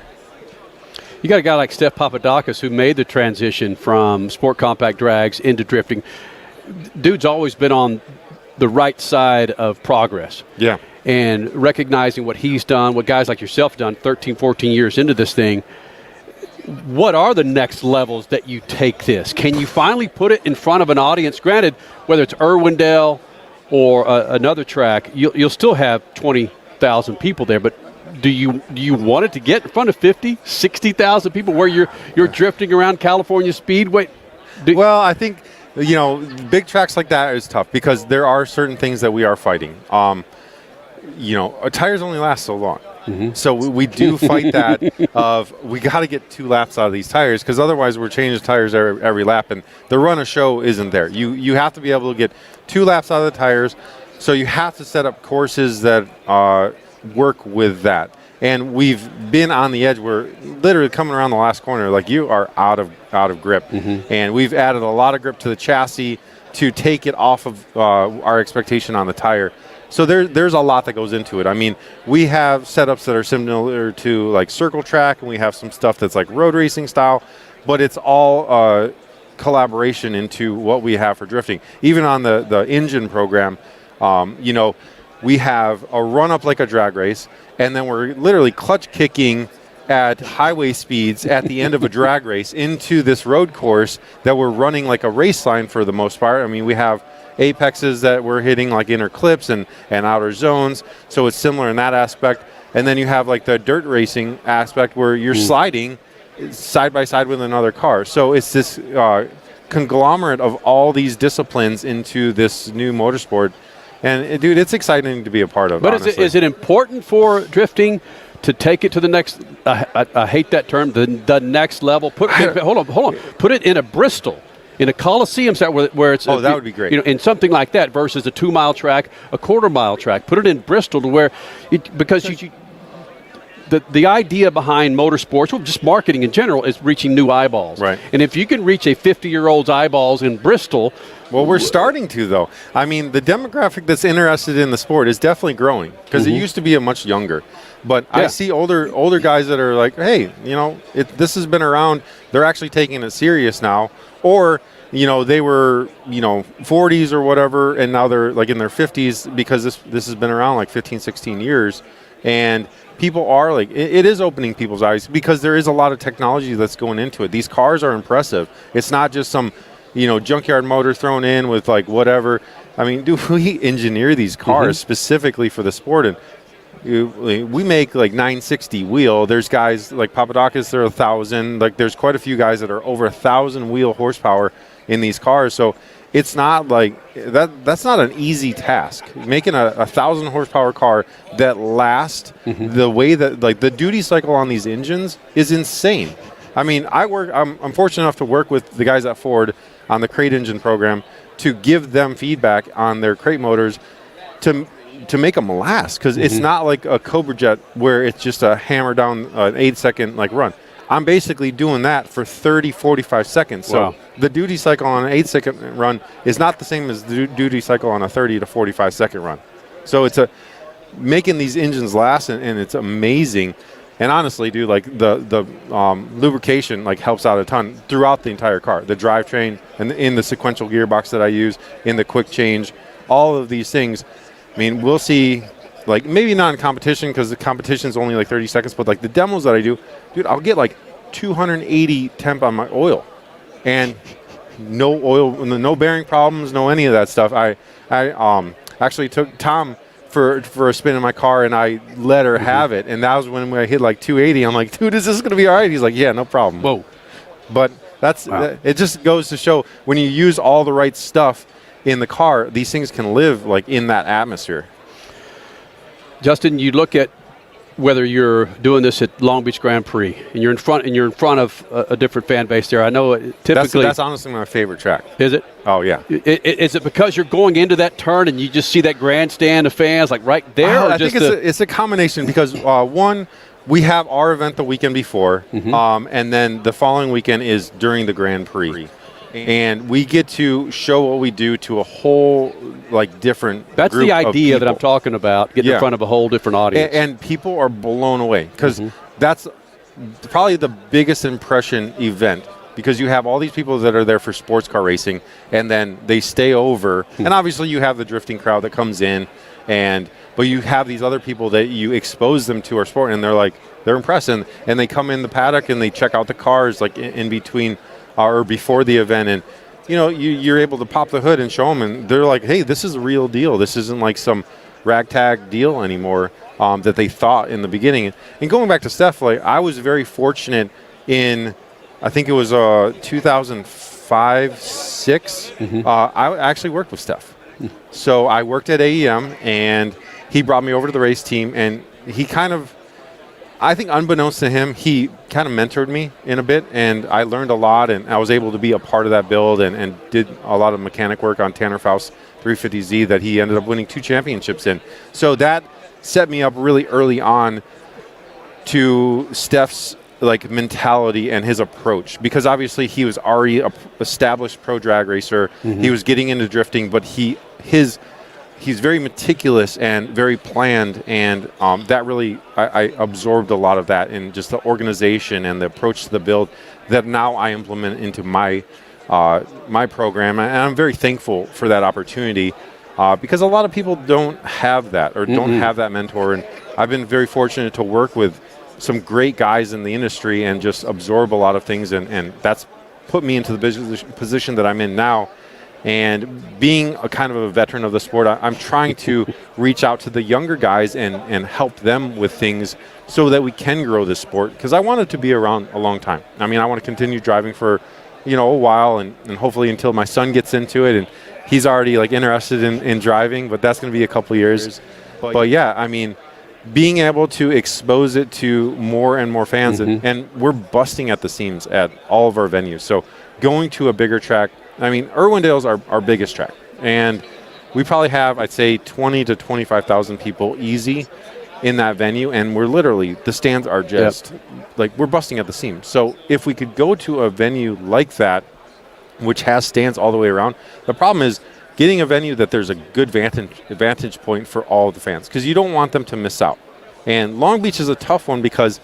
You got a guy like Steph Papadakis who made the transition from sport compact drags into drifting. Dude's always been on the right side of progress. Yeah. And recognizing what he's done, what guys like yourself have done 13, 14 years into this thing, what are the next levels that you take this? Can you finally put it in front of an audience? Granted, whether it's Irwindale or another track, you'll still have 20,000 people there, but do you want it to get in front of 50, 60,000 people where you're drifting around California Speedway? Well, I think, big tracks like that is tough because there are certain things that we are fighting. Tires only last so long. So we do fight that of we got to get 2 laps out of these tires because otherwise we're changing tires every lap and the run of show isn't there. You have to be able to get 2 laps out of the tires. So you have to set up courses that work with that. And we've been on the edge. We're literally coming around the last corner like you are out of grip. And we've added a lot of grip to the chassis to take it off of our expectation on the tire. So there's a lot that goes into it. I mean, we have setups that are similar to like circle track, and we have some stuff that's like road racing style, but it's all collaboration into what we have for drifting. Even on the engine program, we have a run up like a drag race, and then we're literally clutch kicking at highway speeds at the end of a drag race into this road course that we're running like a race line for the most part. I mean, we have apexes that we're hitting like inner clips and outer zones, so it's similar in that aspect. And then you have like the dirt racing aspect where you're sliding side by side with another car. So it's this conglomerate of all these disciplines into this new motorsport. And dude, it's exciting to be a part of. But is it important for drifting to take it to the next? I hate that term. The next level. Hold on. Put it in a Bristol, in a Coliseum set where it's. Oh, that would be great. In something like that versus a 2-mile track, a quarter-mile track. Put it in Bristol to where, The idea behind motorsports, well, just marketing in general, is reaching new eyeballs. Right. And if you can reach a 50-year-old's eyeballs in Bristol. Well, we're starting to, though. I mean, the demographic that's interested in the sport is definitely growing because it used to be a much younger. But I see older guys that are like, hey, this has been around. They're actually taking it serious now. Or, they were, 40s or whatever, and now they're like in their 50s because this has been around like 15, 16 years. And people are like, it is opening people's eyes because there is a lot of technology that's going into it. These cars are impressive. It's not just some, junkyard motor thrown in with like whatever. I mean, we engineer these cars specifically for the sport, and we make like 960 wheel. There's guys like Papadakis, they're 1,000. Like there's quite a few guys that are over 1,000 wheel horsepower in these cars. So it's not like that's not an easy task. Making a 1,000 horsepower car that lasts the way that like the duty cycle on these engines is insane. I mean, I'm fortunate enough to work with the guys at Ford on the crate engine program to give them feedback on their crate motors to make them last, because it's not like a Cobra Jet where it's just a hammer down an 8-second like run. I'm basically doing that for 30, 45 seconds. So the duty cycle on an 8-second run is not the same as the duty cycle on a 30 to 45 second run. So it's making these engines last, and it's amazing. And honestly, dude, like the lubrication like helps out a ton throughout the entire car. The drivetrain and in the sequential gearbox that I use, in the quick change, all of these things. I mean, we'll see, like maybe not in competition because the competition is only like 30 seconds, but like the demos that I do, dude, I'll get like 280 temp on my oil, and no oil, no bearing problems, no any of that stuff. I actually took Tom for a spin in my car, and I let her have it, and that was when I hit like 280. I'm like, dude, is this going to be all right? He's like, yeah, no problem. Whoa. But it just goes to show when you use all the right stuff in the car, these things can live like in that atmosphere. Justin, you look at whether you're doing this at Long Beach Grand Prix and you're in front of a different fan base there. I know typically that's honestly my favorite track. Is it? Oh yeah. Is it because you're going into that turn and you just see that grandstand of fans like right there? I think it's a combination because one, we have our event the weekend before, and then the following weekend is during the Grand Prix. And we get to show what we do to a whole like different That's group the idea of that I'm talking about, getting in front of a whole different audience. And people are blown away because that's probably the biggest impression event, because you have all these people that are there for sports car racing, and then they stay over. And obviously you have the drifting crowd that comes in, but you have these other people that you expose them to our sport, and they're impressed, and they come in the paddock and they check out the cars like in between or before the event, and you're able to pop the hood and show them, and they're like, hey, this is a real deal. This isn't like some ragtag deal anymore that they thought in the beginning. And going back to Steph, like I was very fortunate in, I think it was 2005-06. I actually worked with Steph. So I worked at AEM, and he brought me over to the race team, and he kind of, I think unbeknownst to him, he kind of mentored me in a bit, and I learned a lot, and I was able to be a part of that build and did a lot of mechanic work on Tanner Faust's 350Z that he ended up winning 2 championships in. So that set me up really early on to Steph's like mentality and his approach, because obviously he was already an established pro drag racer. He was getting into drifting, but he's very meticulous and very planned, and that really, I absorbed a lot of that in just the organization and the approach to the build that now I implement into my program. And I'm very thankful for that opportunity because a lot of people don't have that or don't have that mentor. And I've been very fortunate to work with some great guys in the industry and just absorb a lot of things. And that's put me into the position that I'm in now. And being a kind of a veteran of the sport, I'm trying to reach out to the younger guys and help them with things so that we can grow this sport, because I want it to be around a long time. I mean, I want to continue driving for, a while, and hopefully until my son gets into it and he's already like interested in driving, but that's going to be a couple years. But yeah, I mean, being able to expose it to more and more fans, and we're busting at the seams at all of our venues. So going to a bigger track, I mean, Irwindale's our biggest track, and we probably have, I'd say, 20 to 25,000 people easy in that venue, and we're literally, the stands are just like, we're busting at the seams. So if we could go to a venue like that, which has stands all the way around, the problem is getting a venue that there's a good vantage point for all of the fans, because you don't want them to miss out. And Long Beach is a tough one because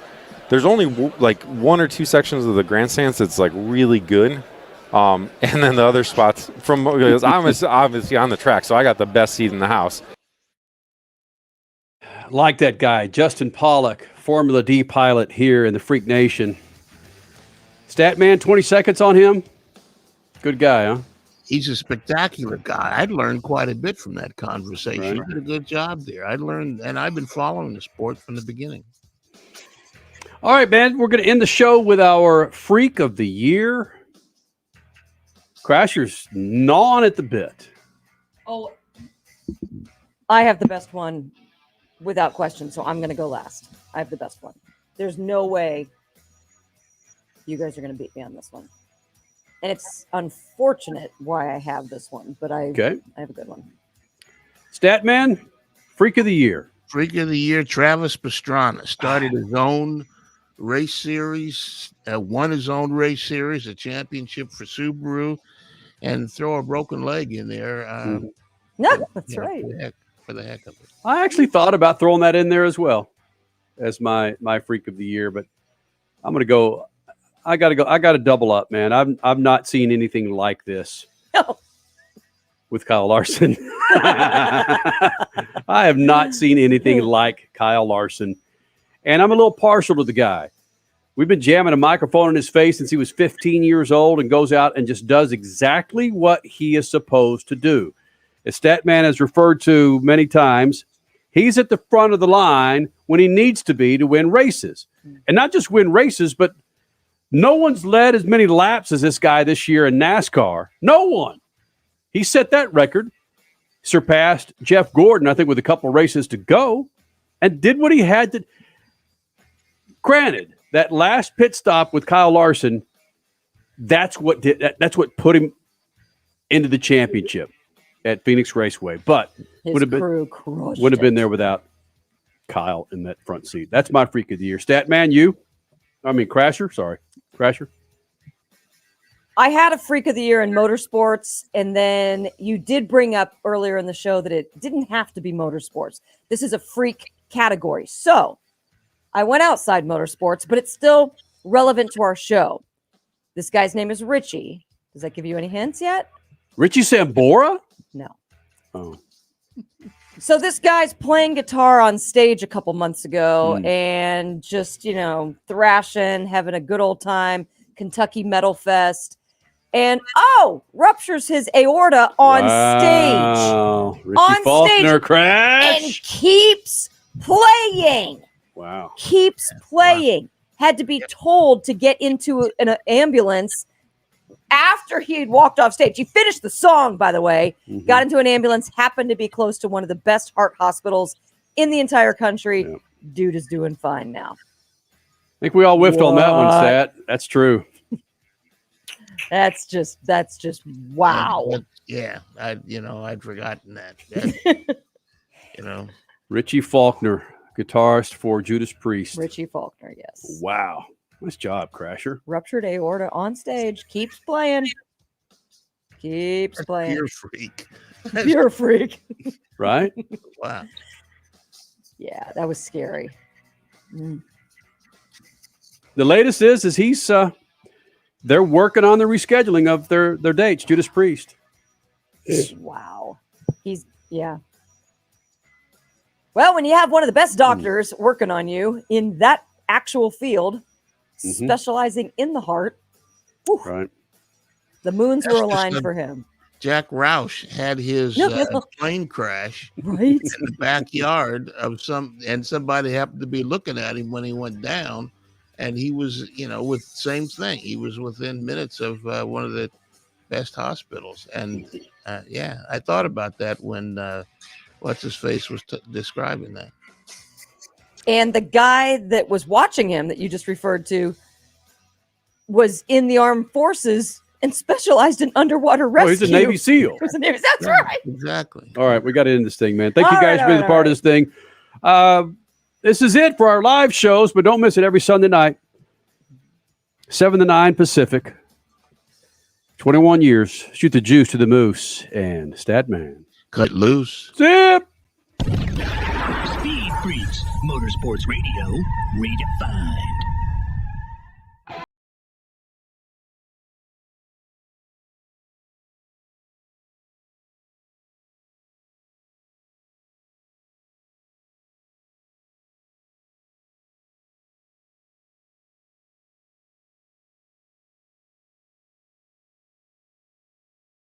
there's only like 1 or 2 sections of the grandstands that's like really good. And then the other spots I'm obviously on the track, so I got the best seat in the house. Like that guy, Justin Pawlak, Formula D pilot here in the Freak Nation. Statman, 20 seconds on him. Good guy, huh? He's a spectacular guy. I'd learned quite a bit from that conversation. Right. He did a good job there. I learned, and I've been following the sport from the beginning. All right, man, we're going to end the show with our Freak of the Year. Crasher's gnawing at the bit. Oh, I have the best one without question, so I'm going to go last. I have the best one. There's no way you guys are going to beat me on this one. And it's unfortunate why I have this one, but I have a good one. Statman, Freak of the Year. Freak of the Year, Travis Pastrana. Started his own race series, won his own race series, a championship for Subaru, and throw a broken leg in there. No, that's right. For the heck of it. I actually thought about throwing that in there as well as my Freak of the Year, but I'm going to go. I got to double up, man. I've not seen anything like this with Kyle Larson. I have not seen anything like Kyle Larson, and I'm a little partial to the guy. We've been jamming a microphone in his face since he was 15 years old and goes out and just does exactly what he is supposed to do. As Statman has referred to many times, he's at the front of the line when he needs to be to win races. And not just win races, but no one's led as many laps as this guy this year in NASCAR. No one. He set that record, surpassed Jeff Gordon, I think, with a couple races to go, and did what he had to. Granted, that last pit stop with Kyle Larson, that's what put him into the championship at Phoenix Raceway. But would have been there without Kyle in that front seat. That's my Freak of the Year. Crasher. Crasher. I had a Freak of the Year in motorsports, and then you did bring up earlier in the show that it didn't have to be motorsports. This is a freak category. So I went outside motorsports, but it's still relevant to our show. This guy's name is Richie. Does that give you any hints yet? Richie Sambora? No. Oh. So this guy's playing guitar on stage a couple months ago and just, thrashing, having a good old time, Kentucky Metal Fest. And, ruptures his aorta on stage. Richie Faulkner crash. And keeps playing. Wow. Keeps playing. Wow. Had to be told to get into an ambulance after he had walked off stage. He finished the song, by the way, got into an ambulance, happened to be close to one of the best heart hospitals in the entire country. Yeah. Dude is doing fine now. I think we all whiffed on that one, Stat. That's true. That's just wow. Yeah, I'd forgotten that. Richie Faulkner, guitarist for Judas Priest. Richie Faulkner, yes. Wow. Nice job, Crasher. Ruptured aorta on stage. Keeps playing. Keeps playing. Pure freak. Pure freak. Right? Wow. Yeah, that was scary. The latest is he's they're working on the rescheduling of their dates, Judas Priest. Wow. Yeah. Well, when you have one of the best doctors working on you in that actual field, specializing in the heart, right? The moons were aligned for him. Jack Roush had his plane crash right in the backyard of somebody happened to be looking at him when he went down, and he was, with same thing. He was within minutes of one of the best hospitals. And yeah, I thought about that when what's his face was describing that. And the guy that was watching him that you just referred to was in the armed forces and specialized in underwater rescue. Oh, he's a Navy SEAL. That's right. Exactly. All right, we got to end this thing, man. Thank you guys for being a part of this thing. This is it for our live shows, but don't miss it every Sunday night, 7 to 9 Pacific. 21 years. Shoot the juice to the moose and Statman. Cut loose. Zip. Speed Freaks, Motorsports Radio, redefined.